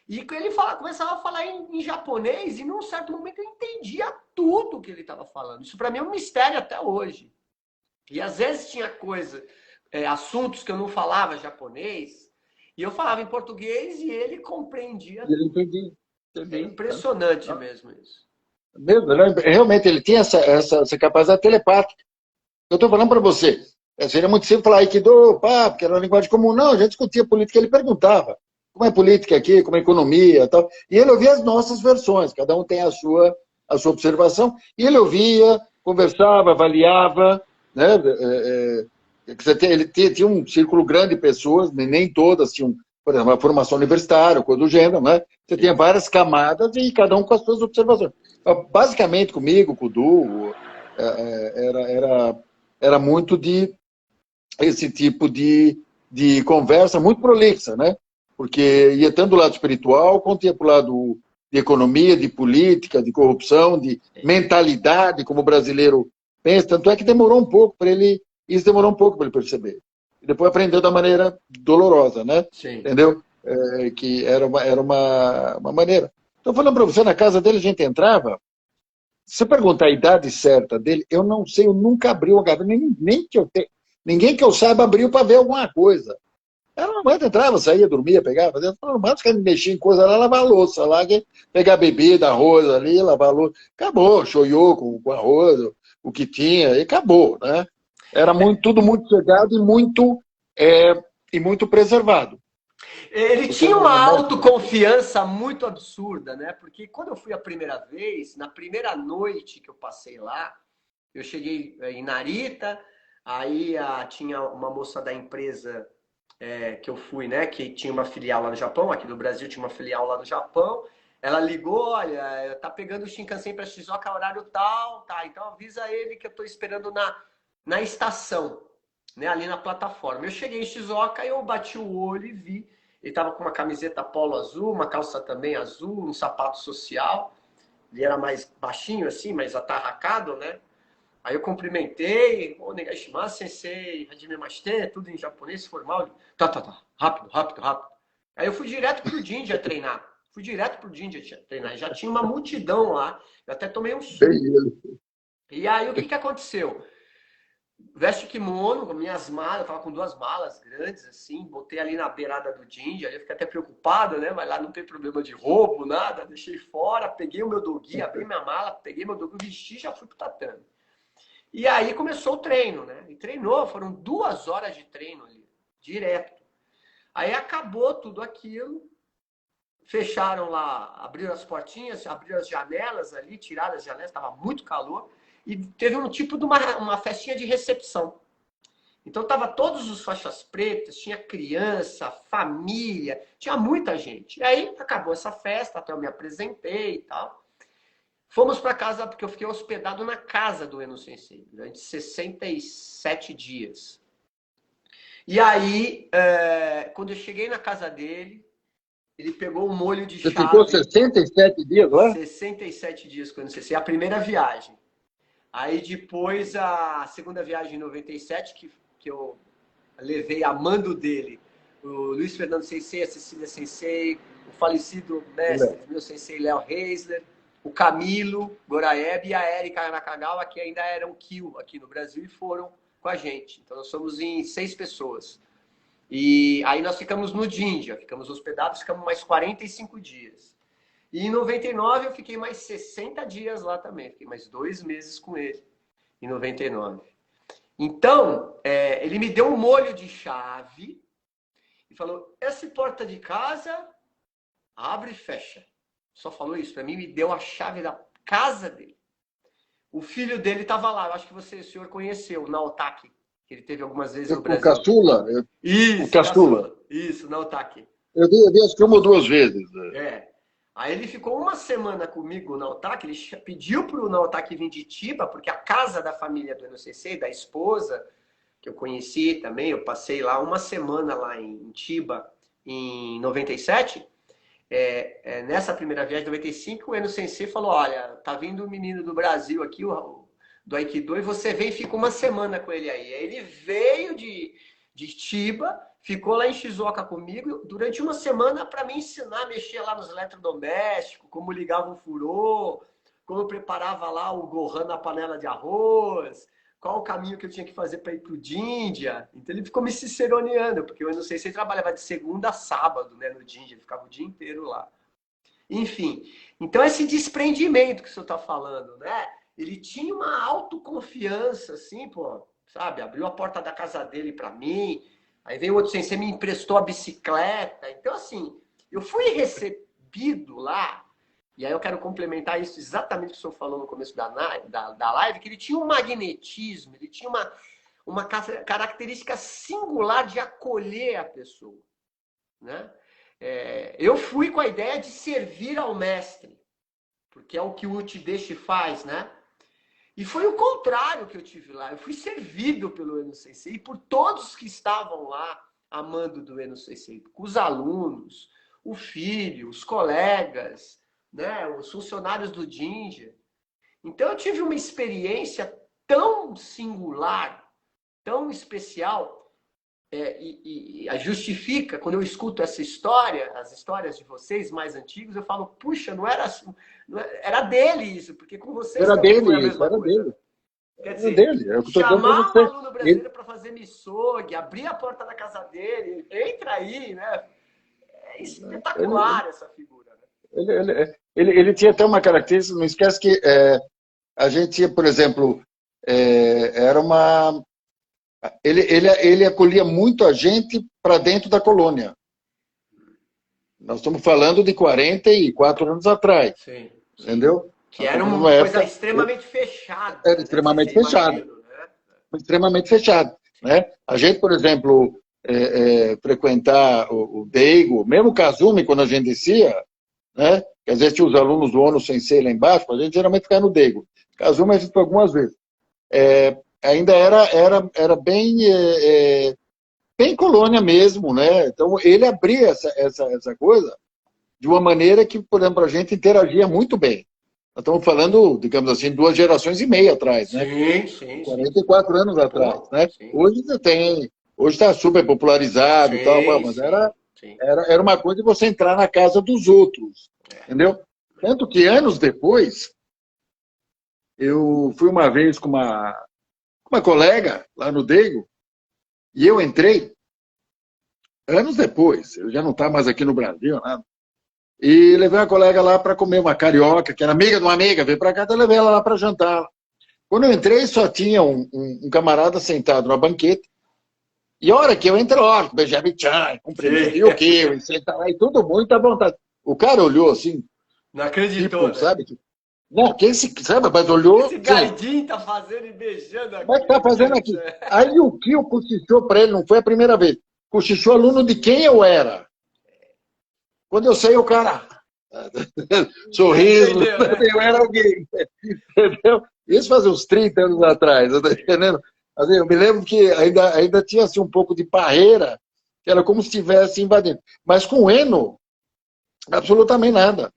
E ele começava a falar em japonês, e num certo momento eu entendia tudo que ele estava falando. Isso para mim é um mistério até hoje. E às vezes tinha assuntos que eu não falava japonês, e eu falava em português e ele compreendia. Ele entendia. É impressionante mesmo isso. Mesmo, realmente ele tinha essa capacidade telepática. Eu estou falando para você. Seria muito simples falar Aikido, porque era uma linguagem comum. Não, a gente discutia política, ele perguntava como é política aqui, como é economia e tal. E ele ouvia as nossas versões, cada um tem a sua observação. E ele ouvia, conversava, avaliava, né? Ele tinha um círculo grande de pessoas, nem todas tinham, por exemplo, uma formação universitária, coisa do gênero, né? Você tinha várias camadas e cada um com as suas observações. Basicamente, comigo, com o Du, era muito de esse tipo de conversa muito prolixa, né? Porque ia tanto do lado espiritual, quanto ia para o lado de economia, de política, de corrupção, de mentalidade, como o brasileiro pensa. Tanto é que demorou um pouco para ele... Isso demorou um pouco para ele perceber. E depois aprendeu da maneira dolorosa, né? Sim. Entendeu? Que era uma maneira. Estou falando para você, na casa dele a gente entrava, se você perguntar a idade certa dele, eu não sei, eu nunca abri uma gaveta, ninguém que eu saiba abriu para ver alguma coisa. Era uma mãe que entrava, saía, dormia, pegava, mas que mexia em coisa lá, lavar a louça lá, pegar bebida, arroz ali, lavar a louça. Acabou, shoyu com arroz, o que tinha, e acabou, né? Era tudo muito chegado e muito preservado. Ele tinha uma autoconfiança muito absurda, né? Porque quando eu fui a primeira vez, na primeira noite que eu passei lá, eu cheguei em Narita, aí tinha uma moça da empresa que eu fui, né? Que tinha uma filial lá no Japão, aqui no Brasil tinha uma filial lá no Japão. Ela ligou, olha, tá pegando o Shinkansen para Shizuoka, horário tal, tá? Então avisa ele que eu tô esperando na estação, né, ali na plataforma. Eu cheguei em Shizuoka, eu bati o olho e vi. Ele estava com uma camiseta polo azul, uma calça também azul, um sapato social. Ele era mais baixinho assim, mais atarracado, né? Aí eu cumprimentei, Onegaishimasu, sensei, hajime mashite, tudo em japonês, formal. Tá, rápido. Aí eu fui direto pro Jinja treinar. Já tinha uma multidão lá. Eu até tomei um suco. E aí o que aconteceu? veste kimono, com minhas malas, eu tava com 2 malas grandes, assim, botei ali na beirada do Dindi, ali eu fiquei até preocupado, né? Mas lá não tem problema de roubo, nada, deixei fora, peguei o meu doguinho, abri minha mala, peguei meu doguinho, vesti e já fui pro tatame. E aí começou o treino, né? E treinou, foram 2 horas de treino ali, direto. Aí acabou tudo aquilo, fecharam lá, abriram as portinhas, abriram as janelas ali, tiraram as janelas, estava muito calor, e teve um tipo de uma festinha de recepção. Então tava todos os faixas pretas, tinha criança, família, tinha muita gente. E aí acabou essa festa, até eu me apresentei e tal. Fomos para casa, porque eu fiquei hospedado na casa do Eno Sensei durante 67 dias. E aí, quando eu cheguei na casa dele, ele pegou um molho de Você chave. ficou 67 dias lá? 67 dias com o Eno Sensei, a primeira viagem. Aí depois a segunda viagem em 97, que eu levei a mando dele, o Luiz Fernando Sensei, a Cecília Sensei, o falecido mestre, meu sensei Léo Reisler, o Camilo Goraeb e a Erika Nakagawa, que ainda eram Kyo aqui no Brasil e foram com a gente. Então nós somos em 6 pessoas. E aí nós ficamos no Jinja, ficamos hospedados, ficamos mais 45 dias. E em 99 eu fiquei mais 60 dias lá também, fiquei mais 2 meses com ele, em 99. Então, ele me deu um molho de chave e falou, essa porta de casa abre e fecha. Só falou isso para mim, me deu a chave da casa dele. O filho dele estava lá, eu acho que o senhor conheceu, o Naotaki, que ele teve algumas vezes no Brasil. O Caçula? Isso, o Caçula. Isso, Naotaki. Eu vi acho que 1 ou 2 vezes. Aí ele ficou uma semana comigo, o Naotaki, ele pediu para o Naotaki vir de Chiba, porque a casa da família do Eno Sensei, da esposa, que eu conheci também, eu passei lá uma semana lá em Chiba, em 97, nessa primeira viagem, em 95, o Eno Sensei falou, olha, tá vindo um menino do Brasil aqui, do Aikido, e você vem e fica uma semana com ele aí. Aí ele veio de Chiba, ficou lá em Shizuoka comigo durante uma semana para me ensinar a mexer lá nos eletrodomésticos, como ligava um furô, como eu preparava lá o gohan na panela de arroz, qual o caminho que eu tinha que fazer para ir para o Jinja. Então ele ficou me ciceroneando, porque eu não sei se ele trabalhava de segunda a sábado, né, no Jinja, ele ficava o dia inteiro lá. Enfim, então esse desprendimento que o senhor está falando, né? Ele tinha uma autoconfiança, assim, pô, sabe? Abriu a porta da casa dele para mim. Aí veio outro sensei, me emprestou a bicicleta. Então, assim, eu fui recebido lá, e aí eu quero complementar isso exatamente o que o senhor falou no começo da live, que ele tinha um magnetismo, ele tinha uma característica singular de acolher a pessoa, né? Eu fui com a ideia de servir ao mestre, porque é o que o Uchideshi faz, né? E foi o contrário que eu tive lá. Eu fui servido pelo Eno Sensei e por todos que estavam lá amando do Eno Sensei. Os alunos, o filho, os colegas, né, os funcionários do Jinja. Então eu tive uma experiência tão singular, tão especial, e justifica, quando eu escuto essa história, as histórias de vocês mais antigos, eu falo, puxa, não era assim, era dele isso, porque com vocês era também dele foi a isso, mesma era coisa. dele. Quer dizer, dele. chamar um aluno brasileiro para fazer misogi, abrir a porta da casa dele, entra aí, né? É espetacular essa figura. Né? Ele tinha até uma característica, não esquece que a gente tinha, por exemplo, era uma... Ele acolhia muito a gente para dentro da colônia. Nós estamos falando de 44 anos atrás. Sim. Entendeu? Que era uma coisa extremamente fechada. Era extremamente fechada. Extremamente fechado. Né? A gente, por exemplo, frequentar o Deigo, mesmo o Kazumi, quando a gente descia, né? Que às vezes tinha os alunos do Ono Sensei lá embaixo, a gente geralmente ficava no Deigo. Kazumi a gente foi algumas vezes. Ainda era bem colônia mesmo, né? Então ele abria essa coisa de uma maneira que, por exemplo, a gente interagia muito bem. Nós estamos falando, digamos assim, 2 gerações e meia atrás, né? Sim. 44 anos atrás, né? Sim. Hoje está super popularizado e tal, mas era uma coisa de você entrar na casa dos outros, entendeu? Tanto que anos depois, eu fui uma vez com uma colega lá no Deigo, e eu entrei anos depois, eu já não estava mais aqui no Brasil, nada. E levei uma colega lá para comer uma carioca, que era amiga de uma amiga, veio para cá, então eu levei ela lá para jantar. Quando eu entrei, só tinha um camarada sentado na banqueta. E a hora que eu entrei, lógico, beijava tchan, cumprimento, e o quê? E senta lá, e tudo muito à vontade. O cara olhou assim. Não acreditou, tipo, né? sabe? Não, quem se sabe, mas olhou. Esse gaidinho tá fazendo e beijando aqui. Como é que tá fazendo aqui? Aí o Kio cochichou para ele, não foi a primeira vez. Cochichou aluno de quem eu era. Quando eu saí, o cara. Sorriso, entendeu, né? Eu era alguém. Entendeu? Isso faz uns 30 anos atrás, tá entendendo? Assim, eu me lembro que ainda tinha assim, um pouco de barreira, que era como se estivesse invadindo. Mas com o Eno, absolutamente nada.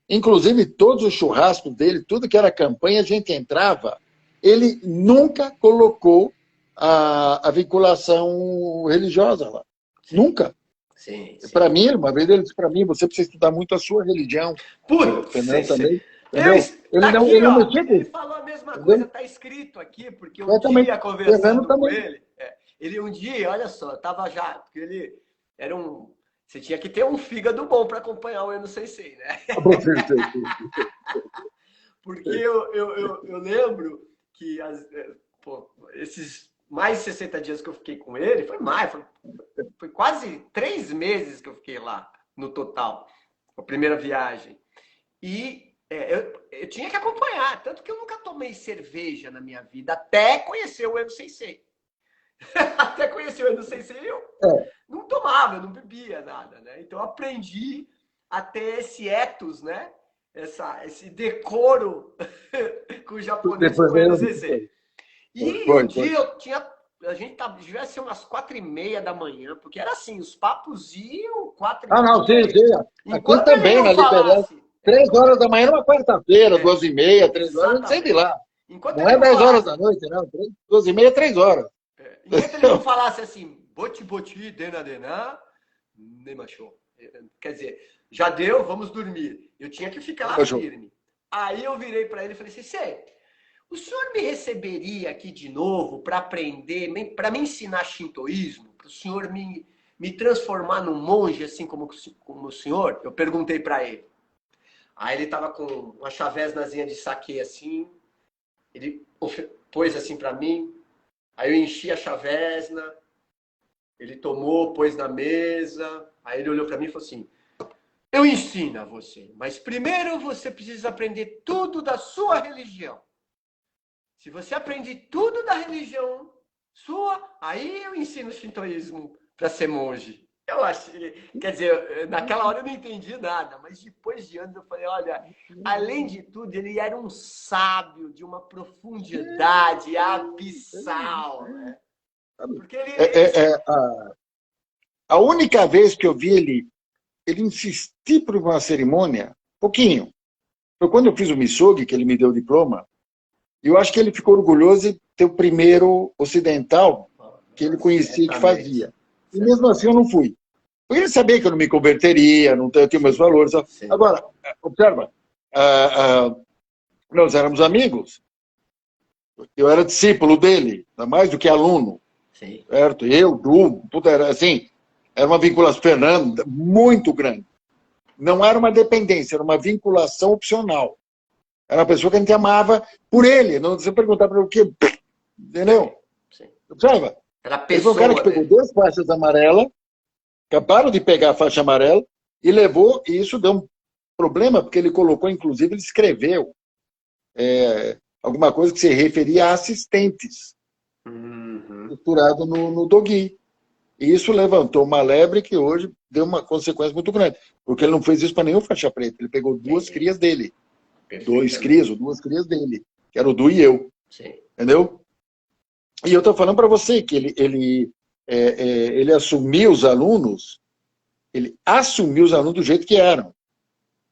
Inclusive, todos os churrascos dele, tudo que era campanha, a gente entrava, ele nunca colocou a vinculação religiosa lá. Sim. Nunca. Sim. Para mim, uma vez ele disse para mim, você precisa estudar muito a sua religião. Putz, também. Ele falou a mesma coisa, tá escrito aqui, porque um dia conversando com ele, ele um dia, olha só, tava já, porque ele era você tinha que ter um fígado bom para acompanhar o Eno Sensei, né? Porque eu lembro que esses mais de 60 dias que eu fiquei com ele, foi quase 3 meses que eu fiquei lá, no total, a primeira viagem. E eu tinha que acompanhar, tanto que eu nunca tomei cerveja na minha vida, até conhecer o Eno Sensei. Até conhecer o Eno Sensei, eu não tomava, eu não bebia nada, né? Então eu aprendi a ter esse ethos, né? Esse decoro com o japonês, com o Eno Sensei. E um dia a gente devia ser umas 4h30 da manhã, porque era assim, os papos iam 4h30. Ah, não, sim. Aqui também, na Liberdade. 3 horas da manhã, numa quarta-feira, 2h30, 3 horas, não sei de lá. Não é 10 horas da noite, não. 2h30, 3 horas. Enquanto ele não falasse assim, boti, dena, nemachou. Quer dizer, já deu, vamos dormir. Eu tinha que ficar lá firme. Aí eu virei para ele e falei assim, o senhor me receberia aqui de novo para aprender, para me ensinar shintoísmo? Para o senhor me transformar num monge, assim como o senhor? Eu perguntei para ele. Aí ele tava com uma chaveznazinha de saquê assim, ele pôs assim para mim, aí eu enchi a chavesna, ele tomou, pôs na mesa, aí ele olhou para mim e falou assim, eu ensino a você, mas primeiro você precisa aprender tudo da sua religião. Se você aprende tudo da religião sua, aí eu ensino o shintoísmo para ser monge. Eu achei, quer dizer, naquela hora eu não entendi nada, mas depois de anos eu falei, olha, além de tudo, ele era um sábio de uma profundidade abissal, né? Porque ele... A única vez que eu vi ele insistir por uma cerimônia, pouquinho, foi quando eu fiz o Misogi, que ele me deu o diploma, e eu acho que ele ficou orgulhoso de ter o primeiro ocidental que ele conhecia que fazia. E mesmo assim eu não fui. Porque ele sabia que eu não me converteria, não tinha meus valores. Sim. Agora, observa, nós éramos amigos. Eu era discípulo dele, mais do que aluno. Sim. Certo? Eu, tudo era assim, era uma vinculação, Fernando, muito grande. Não era uma dependência, era uma vinculação opcional. Era uma pessoa que a gente amava por ele. Não você perguntar para ele o quê? Entendeu? Sim. Observa. Era a pessoa, um cara que pegou 2 faixas amarelas, acabaram de pegar a faixa amarela e levou, e isso deu um problema, porque ele colocou, inclusive, ele escreveu alguma coisa que se referia a assistentes, estruturado no Dogui. E isso levantou uma lebre que hoje deu uma consequência muito grande, porque ele não fez isso para nenhum faixa preta, ele pegou 2 crias dele. 2 crias ou 2 crias dele, que era o Du e eu. Sim. Entendeu? E eu estou falando para você que ele assumiu os alunos, do jeito que eram.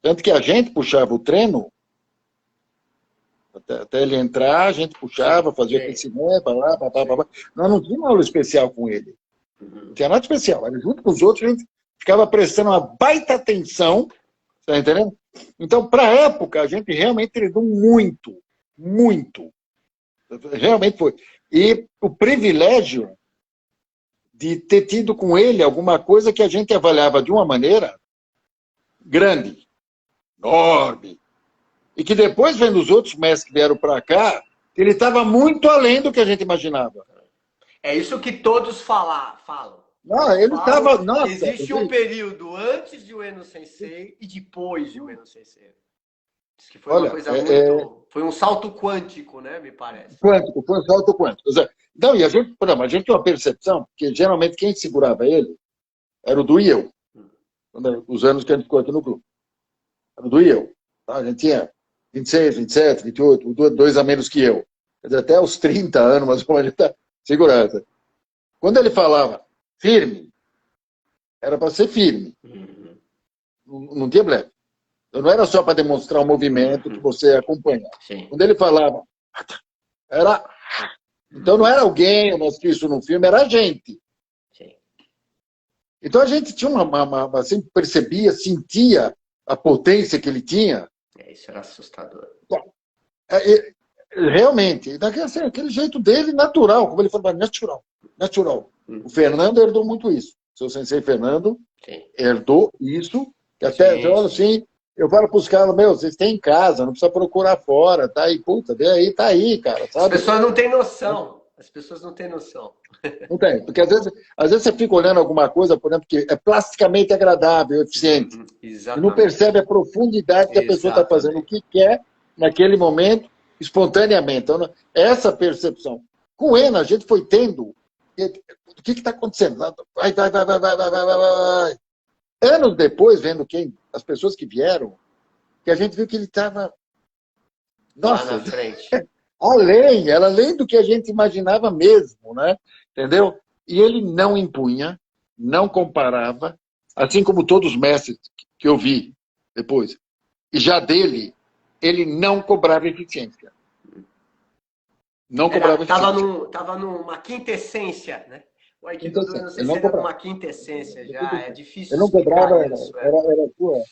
Tanto que a gente puxava o treino, até ele entrar, a gente puxava, fazia aquecimento, nós não tínhamos aula especial com ele. Não tinha nada especial. Era junto com os outros, a gente ficava prestando uma baita atenção, tá entendendo? Então, para a época, a gente realmente treinou muito. Realmente foi. e o privilégio de ter tido com ele alguma coisa que a gente avaliava de uma maneira grande, enorme, e que depois, vendo os outros mestres que vieram para cá, ele estava muito além do que a gente imaginava. É isso que todos falam. Não, ele estava... Existe um período antes de Ueno Sensei e depois de Ueno Sensei. Diz que foi uma coisa muito... Foi um salto quântico, né? Me parece. Quântico, foi um salto quântico. Não, e a gente tinha uma percepção, porque geralmente quem segurava ele era o Du e eu. Os anos que a gente ficou aqui no clube. Era o Du e eu. Tá? A gente tinha 26, 27, 28, 2 a menos que eu. Quer dizer, até os 30 anos, mas a gente está segurando. Quando ele falava firme, era para ser firme. Não tinha blefe. Então, não era só para demonstrar o movimento que você acompanha. Sim. Quando ele falava, era... Então não era alguém, eu mostrei isso no filme, era a gente. Sim. Então a gente tinha assim, percebia, sentia a potência que ele tinha. Isso era assustador. Realmente, aquele jeito dele natural, como ele falava, natural. O Fernando herdou muito isso. Seu sensei Fernando herdou isso, que até assim, eu falo para os caras, vocês têm em casa, não precisa procurar fora, tá aí, puta, vê aí, tá aí, cara, sabe? As pessoas não têm noção. As pessoas não têm noção. Não tem, porque às vezes você fica olhando alguma coisa, por exemplo, que é plasticamente agradável, eficiente, e não percebe a profundidade que a pessoa está fazendo, o que quer naquele momento, espontaneamente. Então, essa percepção. Com o Eno, a gente foi tendo, o que está acontecendo? Vai. Anos depois, vendo as pessoas que vieram, que a gente viu que ele estava... Nossa, lá na frente. além do que a gente imaginava mesmo, né? Entendeu? E ele não impunha, não comparava, assim como todos os mestres que eu vi depois. E já dele, ele não cobrava eficiência. Não cobrava eficiência. Estava numa quintessência, né? O Aikido do Ueno Sensei era uma quintessência já, é difícil. Ele não cobrava, era sua.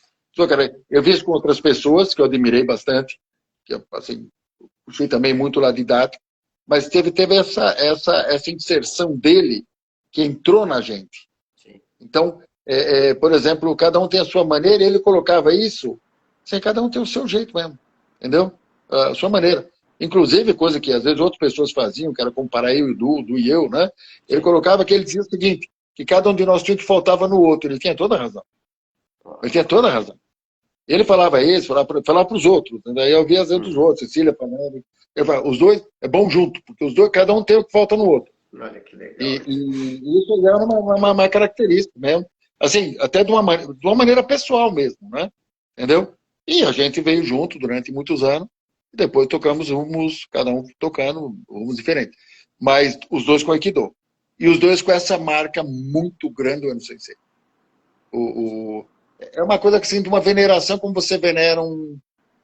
Eu vi isso com outras pessoas que eu admirei bastante, que assim, puxei também muito lá didático, mas teve essa inserção dele que entrou na gente. Sim. Então, por exemplo, cada um tem a sua maneira, e ele colocava isso, assim, cada um tem o seu jeito mesmo, entendeu? A sua maneira. Inclusive, coisa que às vezes outras pessoas faziam, que era comparar eu e Du e eu, né? Ele colocava que ele dizia o seguinte, que cada um de nós tinha que faltava no outro. Ele tinha toda a razão. Ele tinha toda a razão. Ele falava isso, falava para os outros. Daí eu via as vezes dos outros, Cecília falando. Ele falava, os dois é bom junto, porque os dois, cada um tem o que falta no outro. Olha que legal. E isso era uma característica mesmo. Assim, até de uma maneira pessoal mesmo, né? Entendeu? E a gente veio junto durante muitos anos. E depois tocamos rumos, cada um tocando rumos diferentes. Mas os dois com Aikido. E os dois com essa marca muito grande do Ueno Sensei. É uma coisa que sinto uma veneração, como você venera um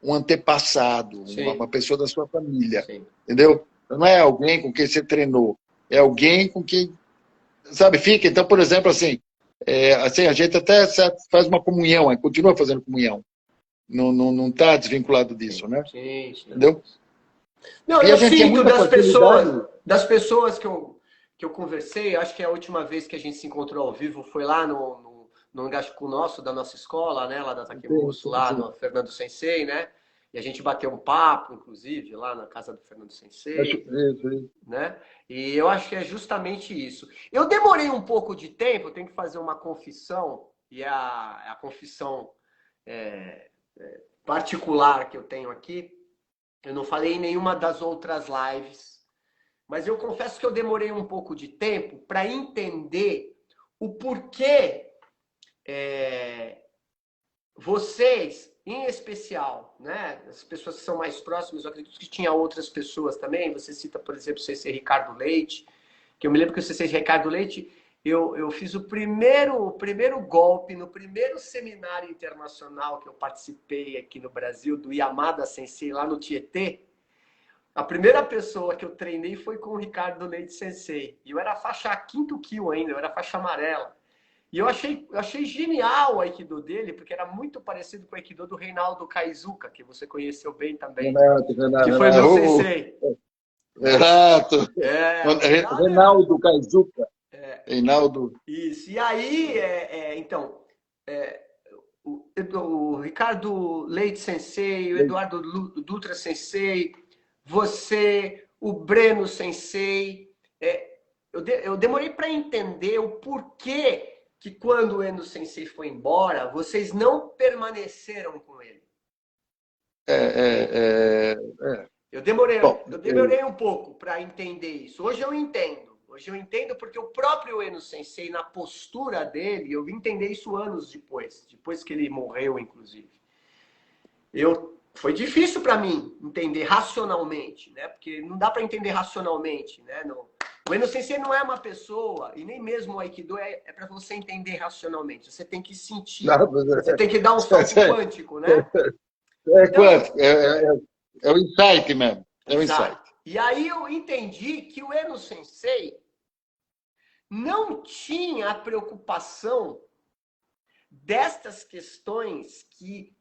antepassado, uma pessoa da sua família. Sim. Entendeu? Não é alguém com quem você treinou. É alguém com quem, sabe, fica. Então, por exemplo, assim, a gente até faz uma comunhão, continua fazendo comunhão. Não está desvinculado disso, né? Sim. Entendeu? Não, eu sinto das pessoas que eu conversei, acho que a última vez que a gente se encontrou ao vivo foi lá no Ngashiku nosso, da nossa escola, né? Lá da Takemusu, lá no Fernando Sensei, né? E a gente bateu um papo, inclusive, lá na casa do Fernando Sensei, né? E eu acho que é justamente isso. Eu demorei um pouco de tempo, eu tenho que fazer uma confissão, e a confissão particular que eu tenho aqui, eu não falei em nenhuma das outras lives, mas eu confesso que eu demorei um pouco de tempo para entender o porquê vocês, em especial, né, as pessoas que são mais próximas, eu acredito que tinha outras pessoas também, você cita, por exemplo, o CC Ricardo Leite, que eu me lembro que o CC Ricardo Leite, eu fiz o primeiro golpe no primeiro seminário internacional que eu participei aqui no Brasil, do Yamada Sensei, lá no Tietê. A primeira pessoa que eu treinei foi com o Ricardo Leite Sensei. E eu era faixa 5º Kyo ainda, eu era faixa amarela. E eu achei genial o Aikido dele, porque era muito parecido com o Aikido do Reinaldo Kaizuka, que você conheceu bem também. Que foi meu sensei. Exato. Reinaldo Reinaldo Kaizuka. Reinaldo. Isso. E aí, então, o Ricardo Leite Sensei, o Eduardo Dutra Sensei, você, o Breno Sensei, eu demorei para entender o porquê que quando o Eno Sensei foi embora, vocês não permaneceram com ele. Eu demorei um pouco para entender isso. Hoje eu entendo. Hoje eu entendo porque o próprio Eno Sensei, na postura dele, eu vim entender isso anos depois que ele morreu, inclusive. Foi difícil para mim entender racionalmente, né? Porque não dá para entender racionalmente, né? O Eno Sensei não é uma pessoa, e nem mesmo o Aikido é para você entender racionalmente. Você tem que sentir. Você tem que dar um salto quântico, né? Quântico. É o insight mesmo. É o insight. E aí eu entendi que o Eno Sensei não tinha a preocupação destas questões que,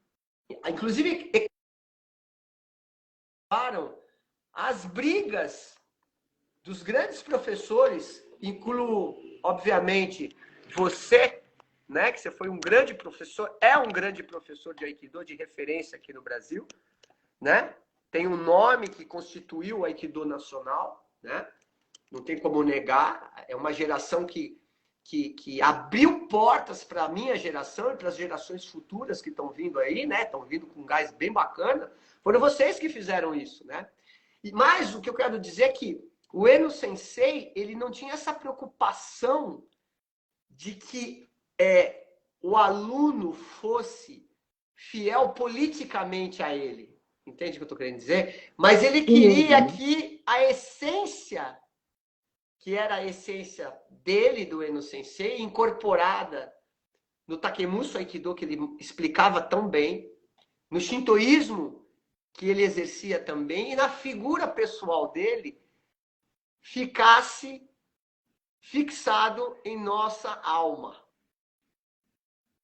inclusive, as brigas dos grandes professores, incluo, obviamente, você, né, que você foi um grande professor, é um grande professor de Aikido de referência aqui no Brasil, né? Tem um nome que constituiu o Aikido nacional, né? Não tem como negar. É uma geração que abriu portas para a minha geração e para as gerações futuras que estão vindo aí, né? Estão vindo com um gás bem bacana. Foram vocês que fizeram isso, né? Mas o que eu quero dizer é que o Eno Sensei, ele não tinha essa preocupação de que o aluno fosse fiel politicamente a ele. Entende o que eu estou querendo dizer? Mas ele queria que a essência, que era a essência dele, do Eno Sensei, incorporada no Takemuso Aikido, que ele explicava tão bem, no Shintoísmo, que ele exercia também, e na figura pessoal dele, ficasse fixado em nossa alma.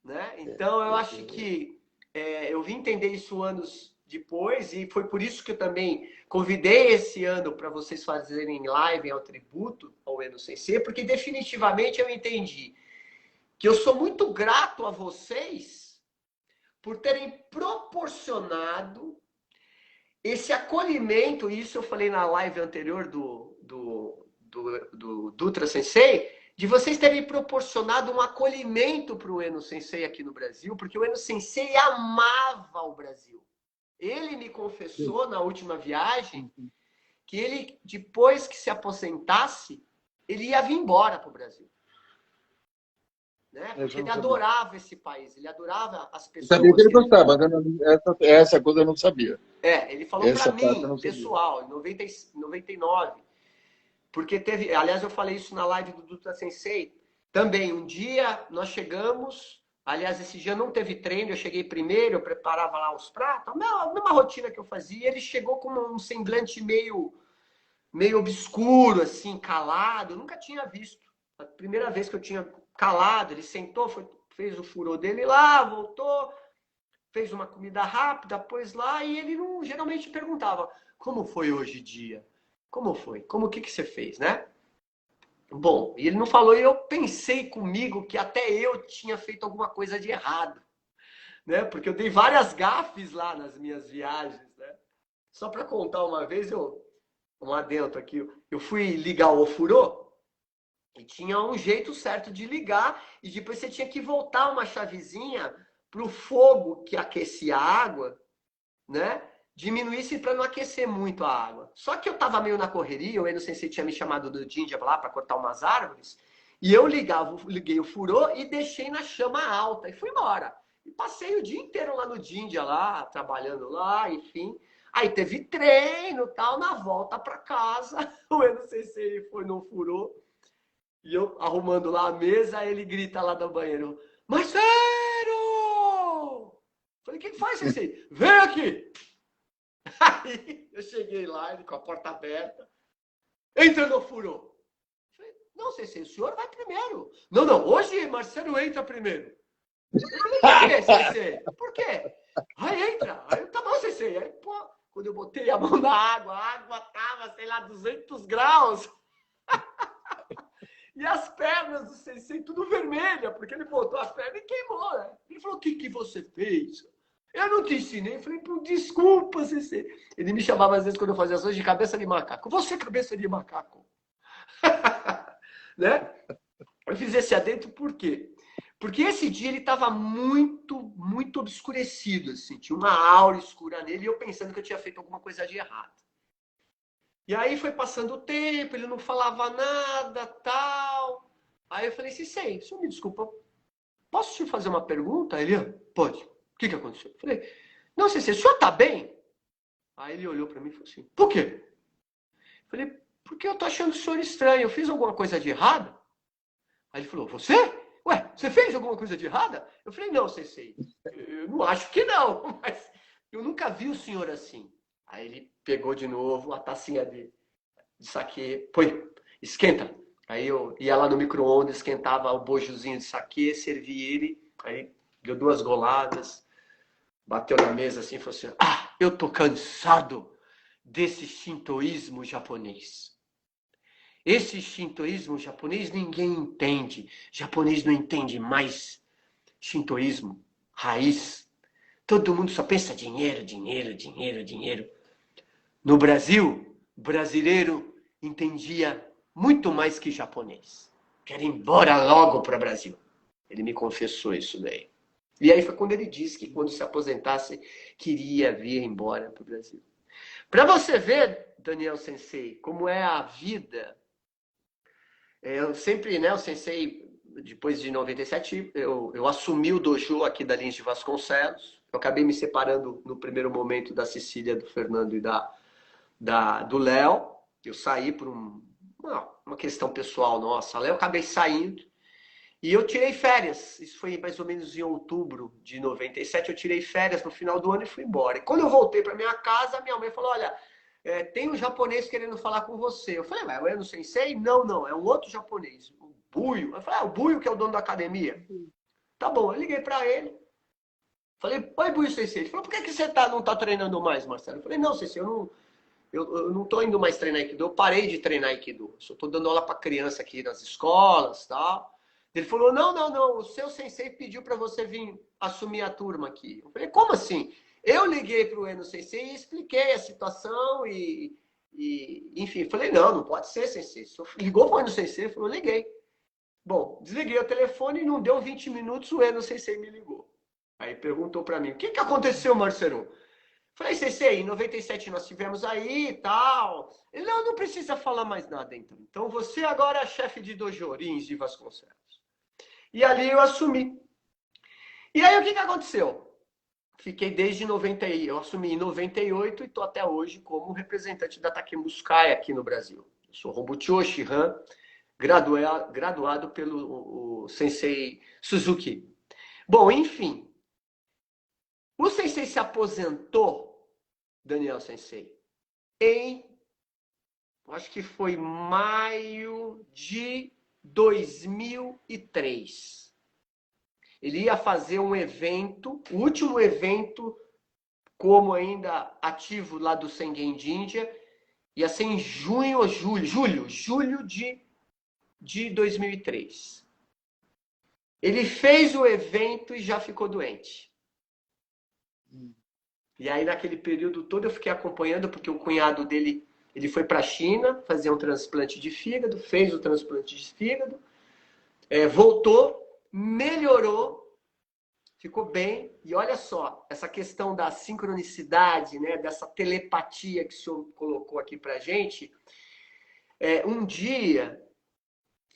Né? Então, eu acho que eu vim entender isso anos depois, e foi por isso que eu também convidei esse ano para vocês fazerem live ao tributo ao Eno Sensei, porque definitivamente eu entendi que eu sou muito grato a vocês por terem proporcionado esse acolhimento, isso eu falei na live anterior do Dutra Sensei, de vocês terem proporcionado um acolhimento para o Eno Sensei aqui no Brasil, porque o Eno Sensei amava o Brasil. Ele me confessou na última viagem que ele, depois que se aposentasse, ele ia vir embora para o Brasil. Né? Porque ele adorava esse país, ele adorava as pessoas. Sabia que ele gostava, essa coisa eu não sabia. Ele falou para mim, pessoal, em 99, porque teve, aliás, eu falei isso na live do Dutra Sensei, também, um dia nós chegamos, aliás, esse dia não teve treino, eu cheguei primeiro, eu preparava lá os pratos, a mesma rotina que eu fazia, ele chegou com um semblante meio obscuro, assim, calado, eu nunca tinha visto. A primeira vez que eu tinha calado, ele sentou, fez o furô dele lá, voltou, fez uma comida rápida, pôs lá, e ele não, geralmente perguntava, como foi hoje o dia? Como foi? O que você fez, né? Bom, e ele não falou, e eu pensei comigo que até eu tinha feito alguma coisa de errado, né? Porque eu dei várias gafes lá nas minhas viagens, né? Só para contar uma vez, um adentro aqui, eu fui ligar o ofurô, e tinha um jeito certo de ligar, e depois você tinha que voltar uma chavezinha para o fogo que aquecia a água, né? Diminuísse para não aquecer muito a água. Só que eu estava meio na correria, o Eno Sensei tinha me chamado do Jinja lá para cortar umas árvores, e eu liguei o furô e deixei na chama alta, e fui embora. E passei o dia inteiro lá no Jinja, lá, trabalhando lá, enfim. Aí teve treino e tal, na volta para casa, o Eno Sensei foi no furô, e eu arrumando lá a mesa, aí ele grita lá do banheiro, Marcelo! Falei, o que faz, Sensei? Vem aqui! Aí eu cheguei lá, ele com a porta aberta, entra no furô. Falei, não, Sensei, o senhor vai primeiro. Não, hoje Marcelo entra primeiro. Eu falei, por quê, Sensei? Por quê? Aí entra. Aí, tá bom, Sensei. Aí, pô, Quando eu botei a mão na água, a água tava, sei lá, 200 graus. E as pernas do sensei tudo vermelha, porque ele botou as pernas e queimou, né? Ele falou, o que você fez? Eu não te ensinei. Eu falei, desculpa, sensei. Ele me chamava às vezes quando eu fazia ações de cabeça de macaco. Você é cabeça de macaco. Né? Eu fiz esse adentro por quê? Porque esse dia ele estava muito, muito obscurecido, assim. Tinha uma aura escura nele e eu pensando que eu tinha feito alguma coisa de errado. E aí foi passando o tempo, ele não falava nada, tal. Aí eu falei, Sensei, o senhor me desculpa, posso te fazer uma pergunta? Ele, pode. O que aconteceu? Eu falei, não, Sensei, o senhor tá bem? Aí ele olhou para mim e falou assim, por quê? Eu falei, porque eu tô achando o senhor estranho, eu fiz alguma coisa de errado? Aí ele falou, você? Ué, você fez alguma coisa de errada? Eu falei, não, Sensei, eu não acho que não, mas eu nunca vi o senhor assim. Aí ele pegou de novo a tacinha de saquê, põe, esquenta. Aí eu ia lá no micro-ondas, esquentava o bojozinho de saquê, servi ele, aí deu 2 goladas, bateu na mesa assim e falou assim, eu tô cansado desse shintoísmo japonês. Esse shintoísmo japonês ninguém entende. Japonês não entende mais shintoísmo, raiz. Todo mundo só pensa dinheiro, dinheiro, dinheiro, dinheiro. No Brasil, o brasileiro entendia muito mais que japonês. Quero ir embora logo para o Brasil. Ele me confessou isso daí. E aí foi quando ele disse que quando se aposentasse, queria vir embora para o Brasil. Para você ver, Daniel Sensei, como é a vida. Eu sempre, né, o Sensei, depois de 97, eu assumi o dojo aqui da Lins de Vasconcelos. Eu acabei me separando no primeiro momento da Cecília, do Fernando e do Léo. Eu saí por uma questão pessoal nossa. Léo, eu acabei saindo e eu tirei férias. Isso foi mais ou menos em outubro de 97. Eu tirei férias no final do ano e fui embora. E quando eu voltei para minha casa, minha mãe falou, olha, tem um japonês querendo falar com você. Eu falei, mas é o Eno Sensei? Não, é um outro japonês, o Buio. Eu falei, o Buio que é o dono da academia. Tá bom, eu liguei para ele. Falei, oi, Buio Sensei. Ele falou, por que você não tá treinando mais, Marcelo? Eu falei, não, Sensei, eu não tô indo mais treinar Aikido. Eu parei de treinar Aikido. Só tô dando aula para criança aqui nas escolas e tal. Ele falou, não, o seu Sensei pediu para você vir assumir a turma aqui. Eu falei, como assim? Eu liguei para o Eno Sensei e expliquei a situação enfim, falei, não pode ser, Sensei. Ligou para o Eno Sensei? Ele falou, liguei. Bom, desliguei o telefone e não deu 20 minutos, o Eno Sensei me ligou. Aí perguntou para mim, o que aconteceu, Marcelo? Falei, Sensei, em 97 nós tivemos aí e tal. Ele, não precisa falar mais nada, então. Então você agora é chefe de dojo, Lins de Vasconcelos. E ali eu assumi. E aí o que aconteceu? Fiquei desde 90, eu assumi em 98 e estou até hoje como representante da Takemusukai aqui no Brasil. Eu sou Robucho Shihan, graduado pelo Sensei Suzuki. Bom, enfim. O Sensei se aposentou, Daniel Sensei, acho que foi maio de 2003. Ele ia fazer um evento, o último evento como ainda ativo lá do Sengen Jinja, ia ser em junho ou julho de 2003. Ele fez o evento e já ficou doente. E aí naquele período todo eu fiquei acompanhando, porque o cunhado dele, ele foi para a China fazer um transplante de fígado, fez o transplante de fígado, voltou, melhorou, ficou bem. E olha só, essa questão da sincronicidade, né, dessa telepatia que o senhor colocou aqui pra gente. Um dia,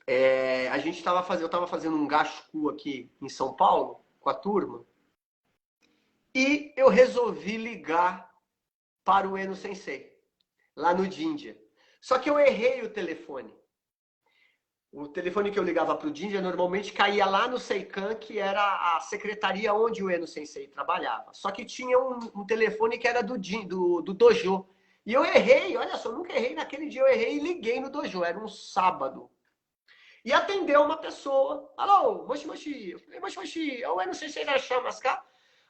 eu estava fazendo um gacho aqui em São Paulo, com a turma, e eu resolvi ligar para o Eno Sensei, lá no Jinja. Só que eu errei o telefone. O telefone que eu ligava para o Jinja normalmente caía lá no Seikan, que era a secretaria onde o Eno Sensei trabalhava. Só que tinha um telefone que era do dojo. E eu errei, olha só, eu nunca errei naquele dia, eu errei e liguei no dojo, era um sábado. E atendeu uma pessoa, alô, moshi. Eu falei, moshi, é o Eno Sensei da Chamaska.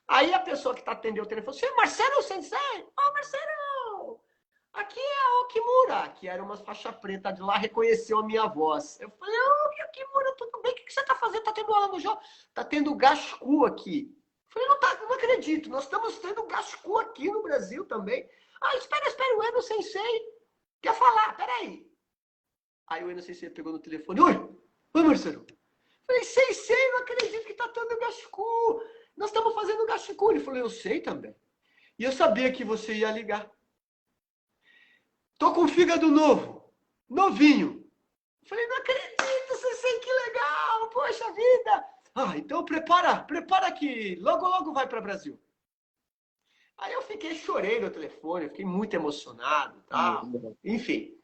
Aí a pessoa que atendeu o telefone, você é Marcelo Sensei? Marcelo! o Kimura, que era uma faixa preta de lá, reconheceu a minha voz. Eu falei, ô, Kimura, tudo bem? O que você tá fazendo? Tá tendo aula no jogo? Tá tendo Gasku aqui. Eu falei, não acredito, nós estamos tendo Gasku aqui no Brasil também. Ah, espera, o Eno Sensei quer falar, peraí. Aí o Eno Sensei pegou no telefone, oi, Marcelo. Eu falei, Sensei, não acredito que tá tendo Gasku. Nós estamos fazendo Gasku. Ele falou, eu sei também. E eu sabia que você ia ligar. Tô com fígado novo, novinho. Eu falei, não acredito, Sensei, que legal, poxa vida. Ah, então prepara que logo vai para o Brasil. Aí eu chorei no telefone, fiquei muito emocionado, tal. Enfim.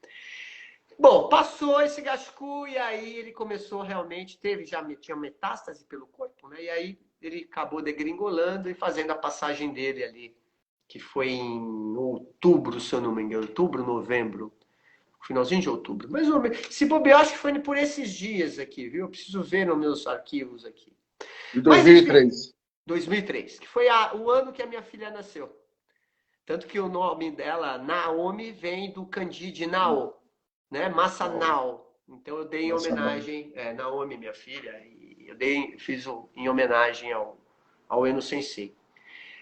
Bom, passou esse Gasku e aí ele começou realmente, tinha metástase pelo corpo, né? E aí ele acabou degringolando e fazendo a passagem dele ali, que foi em outubro, se eu não me engano, outubro, novembro, finalzinho de outubro. Mais ou menos. Se bobear, acho que foi por esses dias aqui, viu? Eu preciso ver nos meus arquivos aqui. De 2003. 2003, que foi o ano que a minha filha nasceu. Tanto que o nome dela, Naomi, vem do kanji de Nao, né? Masanao. Então eu dei em homenagem, Naomi, minha filha, e fiz em homenagem ao Eno Sensei.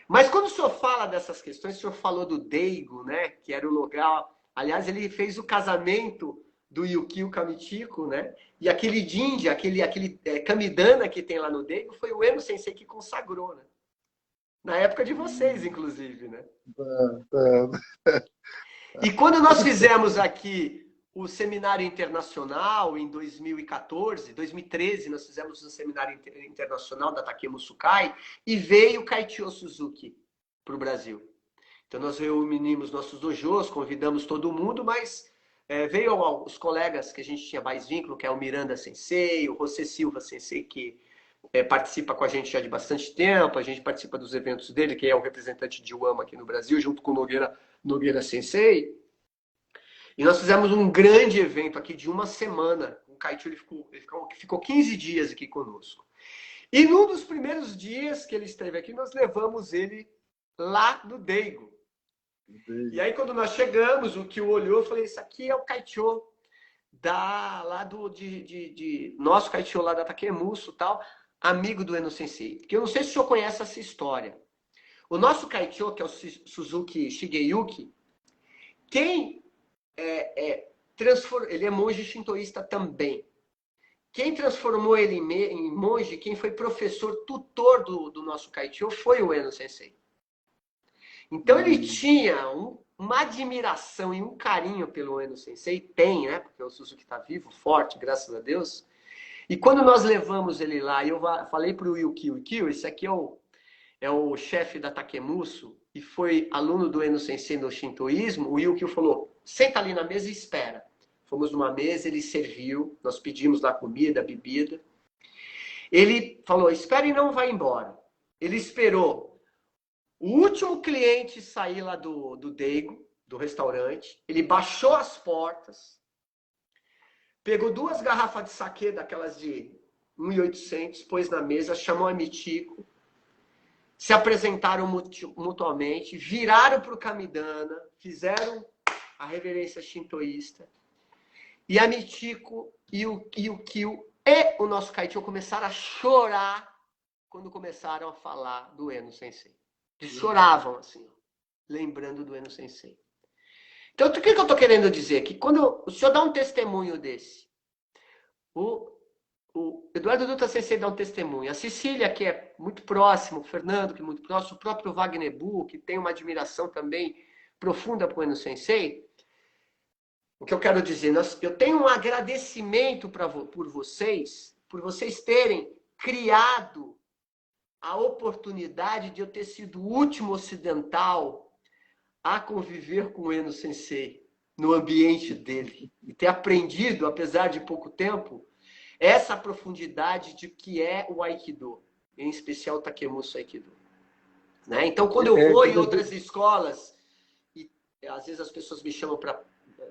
Mas quando o senhor fala dessas questões, o senhor falou do Daigo, né? Que era o lugar. Aliás, ele fez o casamento do Yukio Kamichiko, né? E aquele jinja, aquele kamidana que tem lá no Daigo, foi o Eno Sensei que consagrou, né? Na época de vocês, inclusive, né? E quando nós fizemos aqui o seminário internacional em 2014, 2013, nós fizemos um seminário internacional da Takemusukai e veio Kaichio Suzuki para o Brasil. Então nós reunimos nossos dojos, convidamos todo mundo, mas veio os colegas que a gente tinha mais vínculo, que é o Miranda Sensei, o José Silva Sensei, que participa com a gente já de bastante tempo, a gente participa dos eventos dele, que é o representante de Uama aqui no Brasil, junto com o Nogueira Sensei. E nós fizemos um grande evento aqui de uma semana. O Kaichio ficou 15 dias aqui conosco. E num dos primeiros dias que ele esteve aqui, nós levamos ele lá no Daigo. E aí, quando nós chegamos, o que olhou, eu falei, isso aqui é o Kaichio nosso Kaichio lá da Takemusu, tal, amigo do Eno Sensei. Porque eu não sei se o senhor conhece essa história. O nosso Kaichio, que é o Suzuki Shigeyuki, ele é monge shintoísta também. Quem transformou ele em monge, quem foi professor, tutor do nosso Kaichio, foi o Eno Sensei. Então ele tinha uma admiração e um carinho pelo Eno Sensei, tem, né? Porque o Suzuki está vivo, forte, graças a Deus. E quando nós levamos ele lá, eu falei para o Yukio, esse aqui é o chefe da Takemusu, e foi aluno do Eno Sensei no shintoísmo, o Yukio falou, senta ali na mesa e espera. Fomos numa mesa, ele serviu, nós pedimos lá comida, bebida. Ele falou, espera e não vai embora. Ele esperou o último cliente sair lá do Daigo, do restaurante. Ele baixou as portas, pegou 2 garrafas de saquê, daquelas de 1.800, pôs na mesa, chamou a Michiko, se apresentaram mutuamente, viraram para o Kamidana, fizeram a reverência shintoísta. E a Michiko e o Kyo e o nosso Kaichio começaram a chorar quando começaram a falar do Eno Sensei. Eles choravam assim, ó, lembrando do Eno Sensei. Então, o que eu estou querendo dizer? Que quando o senhor dá um testemunho desse, o Eduardo Dutra Sensei dá um testemunho, a Cecília, que é muito próximo, o Fernando, que é muito próximo, o próprio Wagner Bu, que tem uma admiração também profunda para o Eno Sensei. O que eu quero dizer, eu tenho um agradecimento por vocês terem criado a oportunidade de eu ter sido o último ocidental a conviver com o Eno Sensei no ambiente dele e ter aprendido, apesar de pouco tempo, essa profundidade de que é o Aikido, em especial o Takemusu Aikido. Né? Então, quando eu vou em outras escolas, e às vezes as pessoas me chamam para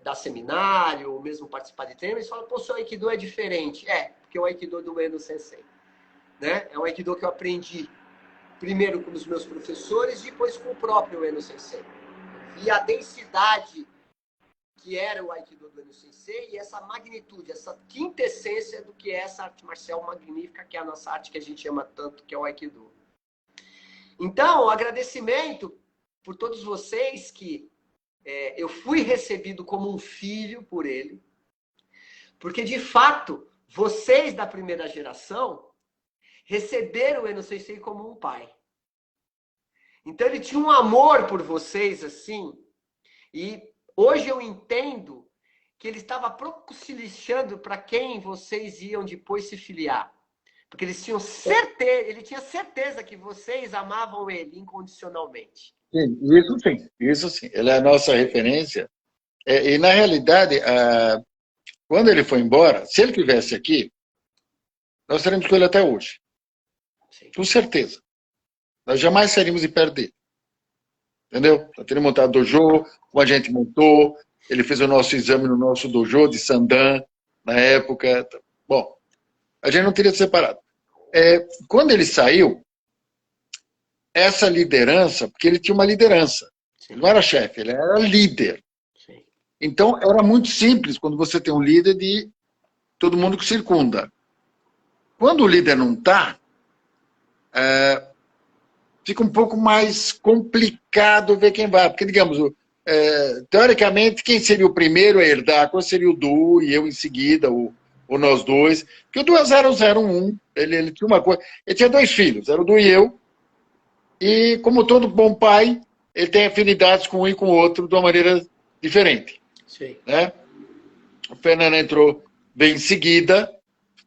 dar seminário, ou mesmo participar de treino, eles falam, pô, o seu Aikido é diferente. Porque o Aikido do Eno Sensei. Né? É um Aikido que eu aprendi primeiro com os meus professores, depois com o próprio Eno Sensei. E a densidade que era o Aikido do Eno Sensei e essa magnitude, essa quintessência do que é essa arte marcial magnífica, que é a nossa arte que a gente ama tanto, que é o Aikido. Então, agradecimento por todos vocês que eu fui recebido como um filho por ele, porque, de fato, vocês da primeira geração receberam o Eno Sensei como um pai. Então, ele tinha um amor por vocês, assim, e hoje eu entendo que ele estava procurando para quem vocês iam depois se filiar. Porque eles tinham certeza, ele tinha certeza que vocês amavam ele incondicionalmente. Sim, isso sim. Ele é a nossa referência. E, na realidade, quando ele foi embora, se ele estivesse aqui, nós teríamos com ele até hoje. Sim. Com certeza. Nós jamais seríamos de perto dele. Entendeu? Nós teríamos montado dojo, como a gente montou, ele fez o nosso exame no nosso dojo de Sandan, na época. Bom, a gente não teria se separado. Quando ele saiu, essa liderança, porque ele tinha uma liderança, Sim. ele não era chefe, ele era líder. Sim. Então, era muito simples quando você tem um líder de todo mundo que circunda. Quando o líder não está, fica um pouco mais complicado ver quem vai. Porque, digamos, teoricamente, quem seria o primeiro a herdar? Qual seria o Du e eu em seguida, ou nós dois? Porque o Du é 0001, ele tinha uma coisa... Ele tinha 2 filhos, era o Du e eu. E, como todo bom pai, ele tem afinidades com um e com o outro de uma maneira diferente. Sim. Né? O Fernando entrou bem em seguida,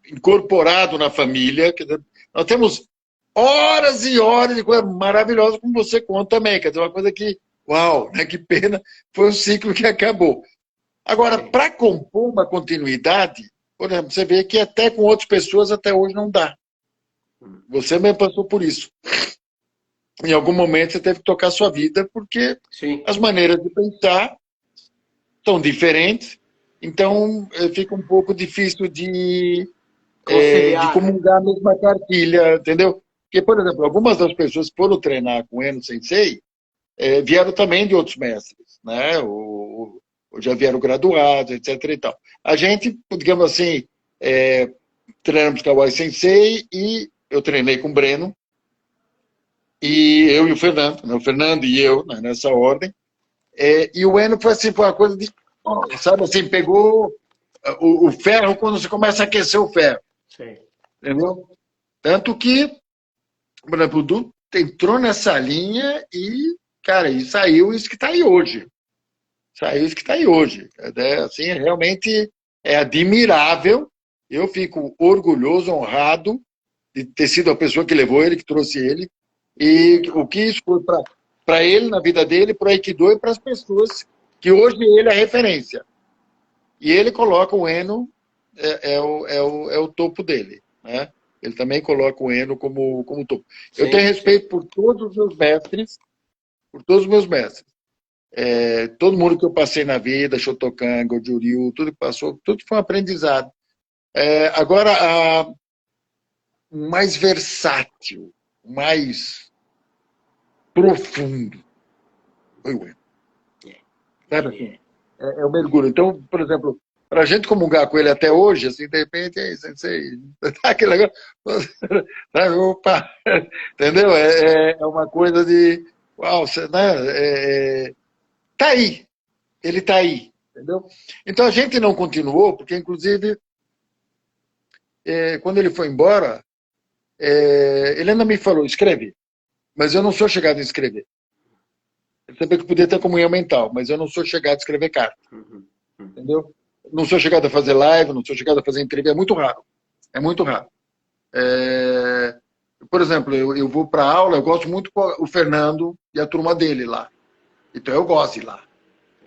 incorporado na família. Quer dizer, nós temos horas e horas de coisa maravilhosa, como você conta também. Quer dizer, uma coisa que, uau, né, que pena, foi um ciclo que acabou. Agora, para compor uma continuidade, por exemplo, você vê que até com outras pessoas até hoje não dá. Você mesmo passou por isso. Em algum momento você teve que tocar a sua vida, porque Sim. as maneiras de pensar são diferentes, então fica um pouco difícil de comungar a mesma cartilha, entendeu? Porque, por exemplo, algumas das pessoas que foram treinar com o Eno Sensei vieram também de outros mestres, né? Ou já vieram graduados, etc. e tal. A gente, digamos assim, treinamos com o Kawai Sensei e eu treinei com o Breno, e eu e o Fernando, né? O Fernando e eu, né? Nessa ordem. E o Eno foi assim, foi uma coisa de, sabe assim, pegou o ferro quando você começa a aquecer o ferro. Sim. Entendeu? Tanto que, por exemplo, o Du entrou nessa linha e, cara, e saiu isso que está aí hoje. Saiu isso que está aí hoje. Assim, realmente é admirável. Eu fico orgulhoso, honrado de ter sido a pessoa que levou ele, que trouxe ele. E o que isso foi para ele, na vida dele, para o Aikido e para as pessoas que hoje ele é referência. E ele coloca o Eno, é o topo dele. Né? Ele também coloca o Eno como topo. Sim, eu tenho respeito por todos os meus mestres, todo mundo que eu passei na vida, Shotokan, Goju-ryu, tudo que passou, tudo foi um aprendizado. Agora, o mais versátil, o mais profundo foi o Eno. Sabe assim? É o mergulho. Então, por exemplo, para a gente comungar com ele até hoje, assim, de repente, sensei, aquele negócio, sabe, opa, entendeu? É uma coisa de, uau, né? Tá aí, ele tá aí, entendeu? Então a gente não continuou, porque inclusive, quando ele foi embora, ele ainda me falou, escreve, mas eu não sou chegado a escrever. Ele sabia que podia ter comunhão mental, mas eu não sou chegado a escrever carta. Entendeu? Não sou chegado a fazer live, não sou chegado a fazer entrevista, é muito raro. É muito raro. Por exemplo, eu vou para aula, eu gosto muito com o Fernando e a turma dele lá. Então eu gosto de ir lá.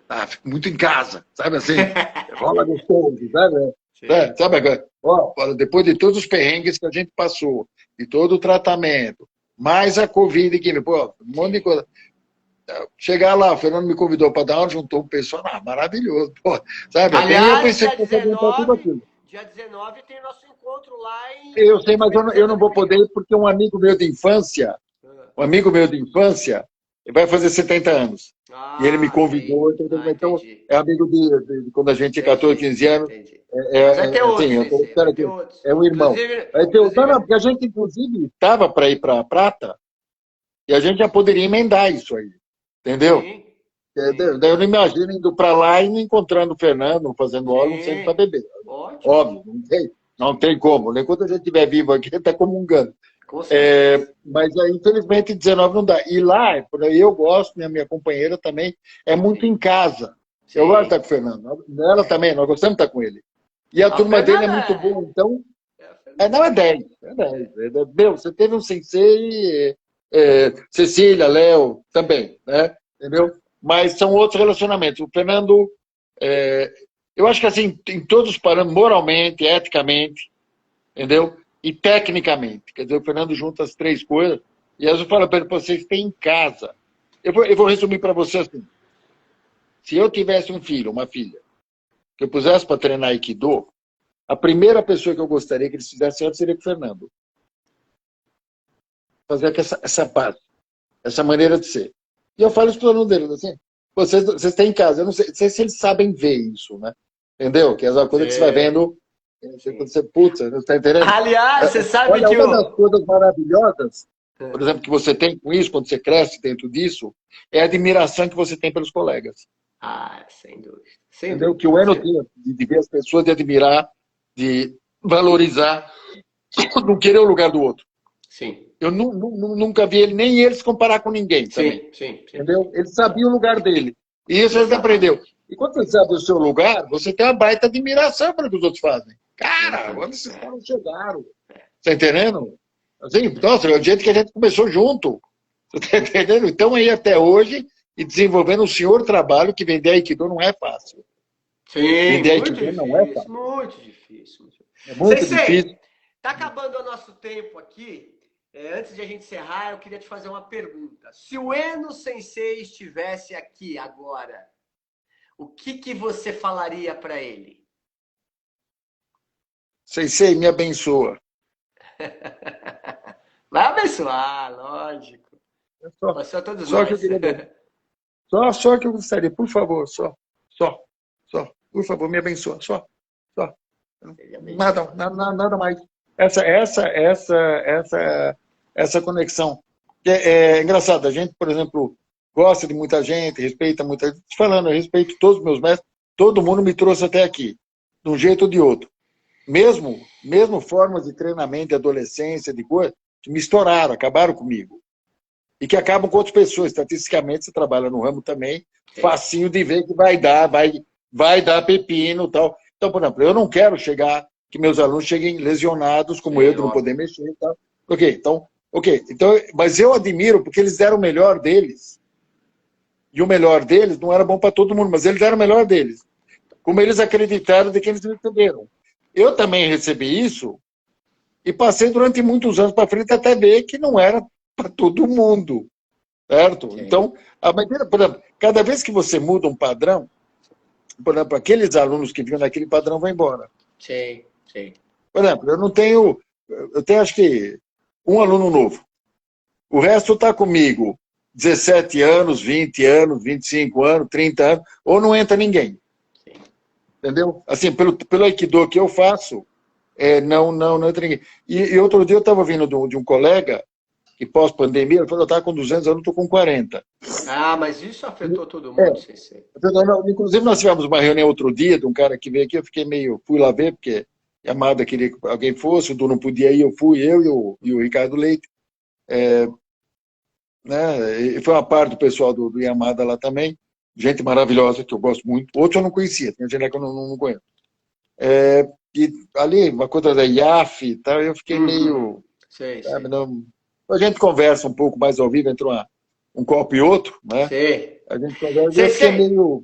Tá? Fico muito em casa, sabe assim? Rola gostoso, sabe? Sabe agora? Depois de todos os perrengues que a gente passou, de todo o tratamento, mais a Covid, um monte de coisa. Chegar lá, o Fernando me convidou para dar aula, juntou um pessoal, maravilhoso, pô, sabe? Aliás, eu pensei que fosse aguentar tudo aquilo. Dia 19 tem nosso encontro lá em... Eu sei, mas eu não vou poder, porque um amigo meu de infância, vai fazer 70 anos. E ele me Sim. convidou, então, Entendi. é amigo de quando a gente tinha 14, 15 anos. Entendi. Mas vai ter Assim, outros, Sensei, vai ter outros. é um irmão. Inclusive, Vai ter, não, inclusive, porque a gente, inclusive, estava para ir para a Prata, e a gente já poderia emendar isso aí. Entendeu? sim, sim, Daí eu não imagino indo para lá e não encontrando o Fernando, fazendo óleo, não sendo para sim. beber. Ótimo. Óbvio, não tem como. Enquanto a gente estiver vivo aqui, está comungando. Com certeza. Mas, infelizmente, 19 não dá. E lá, eu gosto, minha companheira também, é muito Sim. em casa. Eu gosto de Sim. estar com o Fernando. Ela também, nós gostamos de estar com ele. E a Ah, o turma dele é Fernando muito boa, então. o Fernando Não, é 10. É 10. Meu, você teve um sensei, Cecília, Léo, também, né? Entendeu? Mas são outros relacionamentos. O Fernando, eu acho que assim, em todos os parâmetros, moralmente, eticamente, entendeu? E tecnicamente. Quer dizer, o Fernando junta as três coisas. E aí eu falo para ele, vocês têm em casa. Eu vou resumir para você assim. Se eu tivesse um filho, uma filha, que eu pusesse para treinar Aikido, a primeira pessoa que eu gostaria que eles fizessem antes seria com o Fernando. Fazer essa parte, essa maneira de ser. E eu falo isso para o aluno deles, assim, vocês têm em casa, eu não sei se eles sabem ver isso, né? Entendeu? Que é uma coisa que você vai vendo, quando você, putz, você está entendendo? Aliás, você sabe Olha, que uma o. das coisas maravilhosas, por exemplo, que você tem com isso, quando você cresce dentro disso, é a admiração que você tem pelos colegas. Ah, sem dúvida. Sem Entendeu? dúvida. Que o Eno tinha, de ver as pessoas, de admirar, de valorizar, não querer o lugar do outro. Sim. Eu nunca vi ele, nem ele se comparar com ninguém também. Sim. Entendeu? Ele sabia o lugar dele. E isso ele aprendeu. E quando você sabe o seu lugar, você tem uma baita admiração para o que os outros fazem. Cara, onde esses caras chegaram? Tá entendendo? Assim, nossa, é o jeito que a gente começou junto. Você tá entendendo? Então, aí até hoje, e desenvolvendo um senhor trabalho que vender Aikido não é fácil. Sim, Vender muito Aikido não é difícil, fácil. muito difícil. É muito Sensei, difícil. tá acabando o nosso tempo aqui. Antes de a gente encerrar, eu queria te fazer uma pergunta. Se o Eno Sensei estivesse aqui agora, o que você falaria para ele? Sensei, me abençoa. Vai abençoar, lógico. Abençoa todos Só que eu nós. queria. Só que eu gostaria, por favor, só. Por favor, me abençoa, só. Nada mais. Essa conexão. É engraçado, a gente, por exemplo, gosta de muita gente, respeita muita gente. Te falando, eu respeito todos os meus mestres, todo mundo me trouxe até aqui, de um jeito ou de outro. Mesmo formas de treinamento, de adolescência, de coisa, que me estouraram, acabaram comigo. E que acabam com outras pessoas. Estatisticamente, você trabalha no ramo também, facinho de ver que vai dar pepino e tal. Então, por exemplo, eu não quero que meus alunos cheguem lesionados, como eu, de não poder mexer e tal. Então, mas eu admiro porque eles deram o melhor deles. E o melhor deles não era bom para todo mundo, mas eles deram o melhor deles. Como eles acreditaram de que eles receberam. Eu também recebi isso e passei durante muitos anos para frente até ver que não era para todo mundo. Certo? Sim. Então, por exemplo, cada vez que você muda um padrão, por exemplo, aqueles alunos que vinham naquele padrão vão embora. Sim. Por exemplo, eu tenho acho que um aluno novo. O resto está comigo 17 anos, 20 anos, 25 anos, 30 anos, ou não entra ninguém. Sim. Entendeu? Assim, pelo Aikido que eu faço, não entra ninguém. E outro dia eu estava vindo de um colega que pós-pandemia, ele falou, eu estava com 200 anos, estou com 40. Ah, mas isso afetou todo mundo, Sensei. Inclusive, nós tivemos uma reunião outro dia de um cara que veio aqui, eu fiquei fui lá ver, porque a Amada queria que alguém fosse, o Du não podia ir, eu fui, eu e o Ricardo Leite. Né? E foi uma parte do pessoal do Yamada lá também, gente maravilhosa, que eu gosto muito. Outros eu não conhecia, tem gente lá que eu não conheço. E ali, uma coisa da IAF e tal, eu fiquei meio... Sabe, não... A gente conversa um pouco mais ao vivo entre um copo e outro, né? Sim. A gente conversa, eu fiquei meio...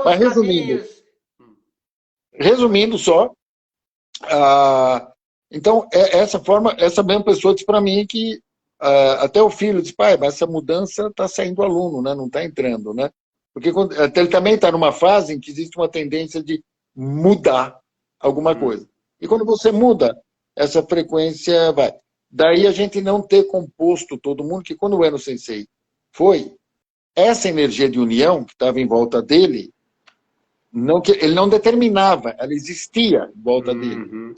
Mas resumindo só, então, essa mesma pessoa disse para mim que até o filho disse, pai, mas essa mudança está saindo aluno, né? Não está entrando, né? Porque ele também está numa fase em que existe uma tendência de mudar alguma coisa. E quando você muda, essa frequência vai. Daí a gente não ter composto todo mundo, que quando o Eno Sensei foi, essa energia de união que estava em volta dele, ele não determinava, ela existia em volta dele.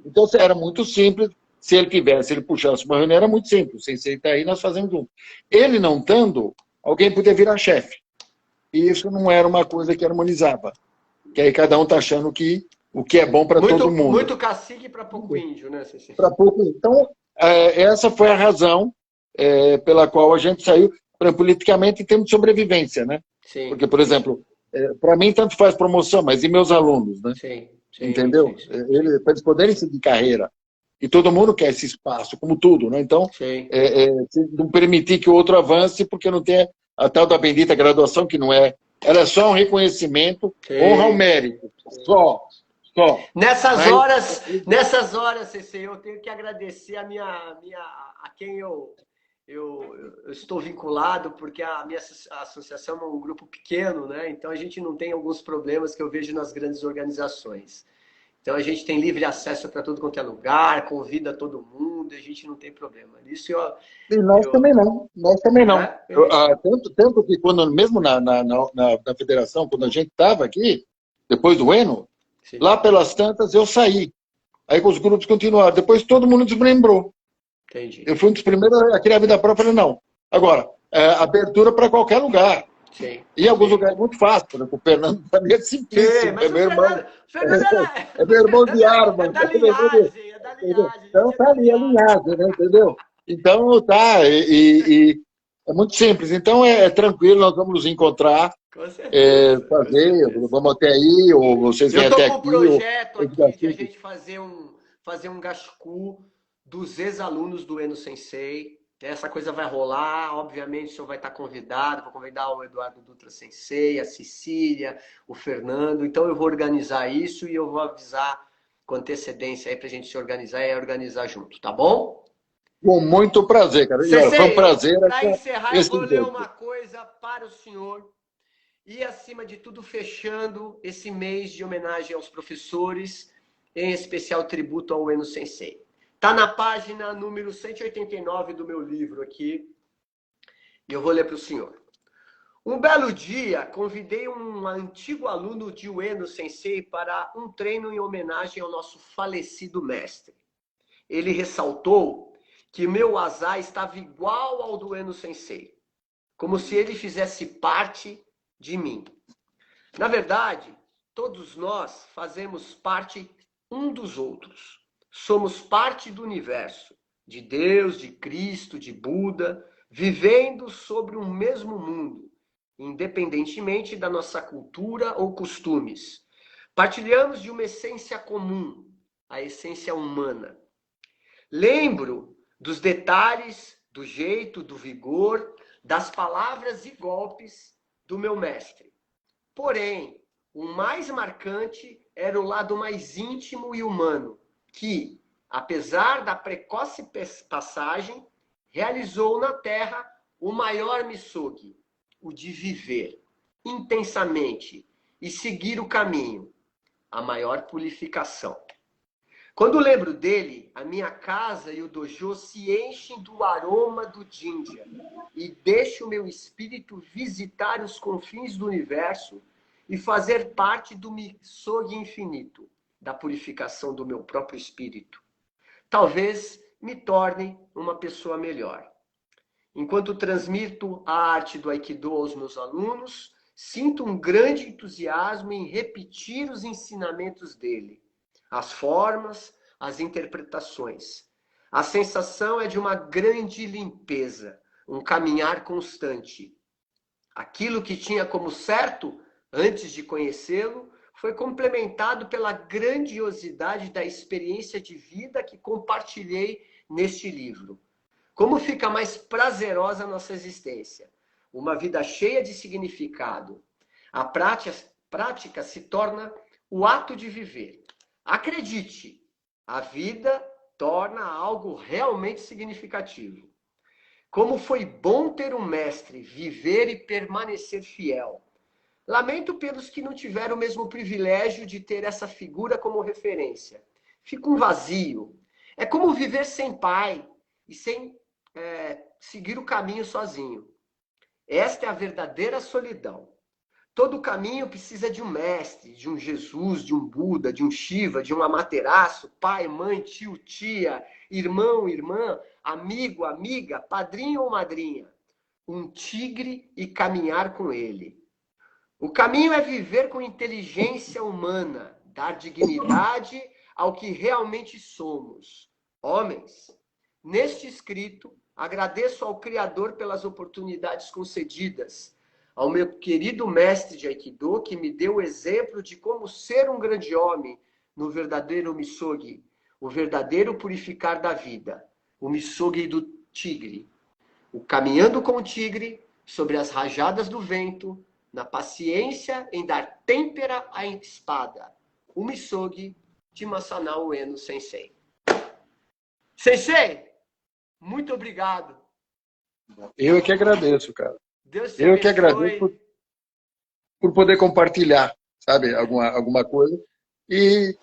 Então era muito simples. Se ele puxasse uma reunião, era muito simples. O sensei está aí, nós fazemos junto. Ele não estando, alguém podia virar chefe. E isso não era uma coisa que harmonizava. Que aí cada um está achando que o que é bom para todo mundo. Muito cacique para pouco índio, né, sensei? Para pouco. Então, essa foi a razão pela qual a gente saiu politicamente em termos de sobrevivência, né? Sim. Porque, por exemplo, para mim tanto faz promoção, mas e meus alunos, né? Sim. Entendeu? Para eles poderem seguir carreira. E todo mundo quer esse espaço, como tudo, né? Então, não permitir que o outro avance, porque não tem a tal da bendita graduação, que não é. Ela é só um reconhecimento, honra ao mérito. Só. Nessas horas, Sensei, eu tenho que agradecer a quem eu estou vinculado, porque a minha associação é um grupo pequeno, né? Então a gente não tem alguns problemas que eu vejo nas grandes organizações. Então a gente tem livre acesso para tudo quanto é lugar, convida todo mundo, a gente não tem problema. Isso e nós também não. Tanto que quando, mesmo na federação, quando a gente estava aqui, depois do Eno, lá pelas tantas eu saí. Aí os grupos continuaram. Depois todo mundo desmembrou. Entendi. Eu fui um dos primeiros a criar a vida própria. Falei, não. Agora, abertura para qualquer lugar. Sim. E em alguns lugares muito fácil, né? O Fernando para mim é simplíssimo. Mas meu irmão. É meu irmão de arma. É da linhagem. Então tá ali a linhagem, né? Entendeu? Então tá. E é muito simples. Então é tranquilo, nós vamos nos encontrar. Com certeza. Vamos até aí, ou vocês vêm até aqui. Eu tô com um projeto aqui de a gente fazer um gasku dos ex-alunos do Eno Sensei. Essa coisa vai rolar, obviamente o senhor vai estar convidado, vou convidar o Eduardo Dutra Sensei, a Cecília, o Fernando. Então eu vou organizar isso e eu vou avisar com antecedência aí pra gente se organizar e organizar junto, tá bom? Com muito prazer, cara. Sensei, foi um prazer. Para encerrar, eu vou ler uma coisa para o senhor. E, acima de tudo, fechando esse mês de homenagem aos professores, em especial tributo ao Eno Sensei. Está na página número 189 do meu livro aqui. E eu vou ler para o senhor. Um belo dia, convidei um antigo aluno de Ueno Sensei para um treino em homenagem ao nosso falecido mestre. Ele ressaltou que meu azar estava igual ao do Ueno Sensei, como se ele fizesse parte de mim. Na verdade, todos nós fazemos parte um dos outros. Somos parte do universo, de Deus, de Cristo, de Buda, vivendo sobre um mesmo mundo, independentemente da nossa cultura ou costumes. Partilhamos de uma essência comum, a essência humana. Lembro dos detalhes, do jeito, do vigor, das palavras e golpes do meu mestre. Porém, o mais marcante era o lado mais íntimo e humano, que, apesar da precoce passagem, realizou na Terra o maior misogi, o de viver intensamente e seguir o caminho, a maior purificação. Quando lembro dele, a minha casa e o dojo se enchem do aroma do Jinja e deixo o meu espírito visitar os confins do universo e fazer parte do misogi infinito, da purificação do meu próprio espírito. Talvez me torne uma pessoa melhor. Enquanto transmito a arte do Aikido aos meus alunos, sinto um grande entusiasmo em repetir os ensinamentos dele. As formas, as interpretações. A sensação é de uma grande limpeza, um caminhar constante. Aquilo que tinha como certo, antes de conhecê-lo, foi complementado pela grandiosidade da experiência de vida que compartilhei neste livro. Como fica mais prazerosa a nossa existência? Uma vida cheia de significado. A prática se torna o ato de viver. Acredite, a vida torna algo realmente significativo. Como foi bom ter um mestre, viver e permanecer fiel. Lamento pelos que não tiveram o mesmo privilégio de ter essa figura como referência. Fica um vazio. É como viver sem pai e sem seguir o caminho sozinho. Esta é a verdadeira solidão. Todo caminho precisa de um mestre, de um Jesus, de um Buda, de um Shiva, de um Amaterasu, pai, mãe, tio, tia, irmão, irmã, amigo, amiga, padrinho ou madrinha. Um tigre e caminhar com ele. O caminho é viver com inteligência humana, dar dignidade ao que realmente somos, homens. Neste escrito, agradeço ao Criador pelas oportunidades concedidas, ao meu querido mestre de Aikido, que me deu o exemplo de como ser um grande homem no verdadeiro Misogi, o verdadeiro purificar da vida, o Misogi do tigre. O caminhando com o tigre, sobre as rajadas do vento, na paciência em dar têmpera à espada. O Misogi de Masanao Ueno Sensei. Sensei, muito obrigado. Eu é que agradeço, cara. Deus te Eu que abençoe. agradeço por poder compartilhar, sabe, alguma coisa e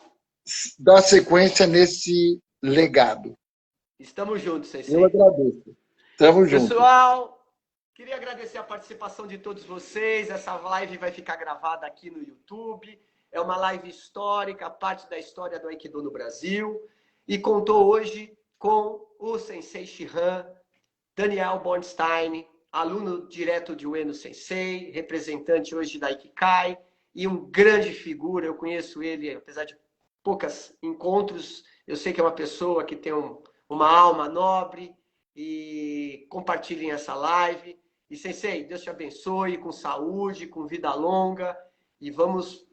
dar sequência nesse legado. Estamos juntos, Sensei. Eu agradeço. Estamos juntos. Pessoal, queria agradecer a participação de todos vocês. Essa live vai ficar gravada aqui no YouTube. É uma live histórica, parte da história do Aikido no Brasil. E contou hoje com o Sensei Shihan, Daniel Bornstein, aluno direto de Ueno Sensei, representante hoje da Ikikai, e um grande figura. Eu conheço ele, apesar de poucos encontros, eu sei que é uma pessoa que tem uma alma nobre, e compartilhem essa live. E, Sensei, Deus te abençoe, com saúde, com vida longa, e vamos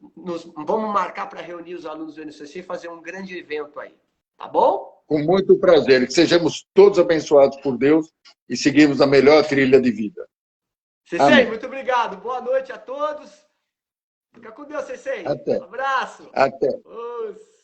marcar para reunir os alunos do Ueno Sensei e fazer um grande evento aí, tá bom? Com muito prazer. Que sejamos todos abençoados por Deus e seguimos a melhor trilha de vida. Sensei, Amém. muito obrigado. Boa noite a todos. Fica com Deus, Sensei. Até. Um abraço. Até. Os...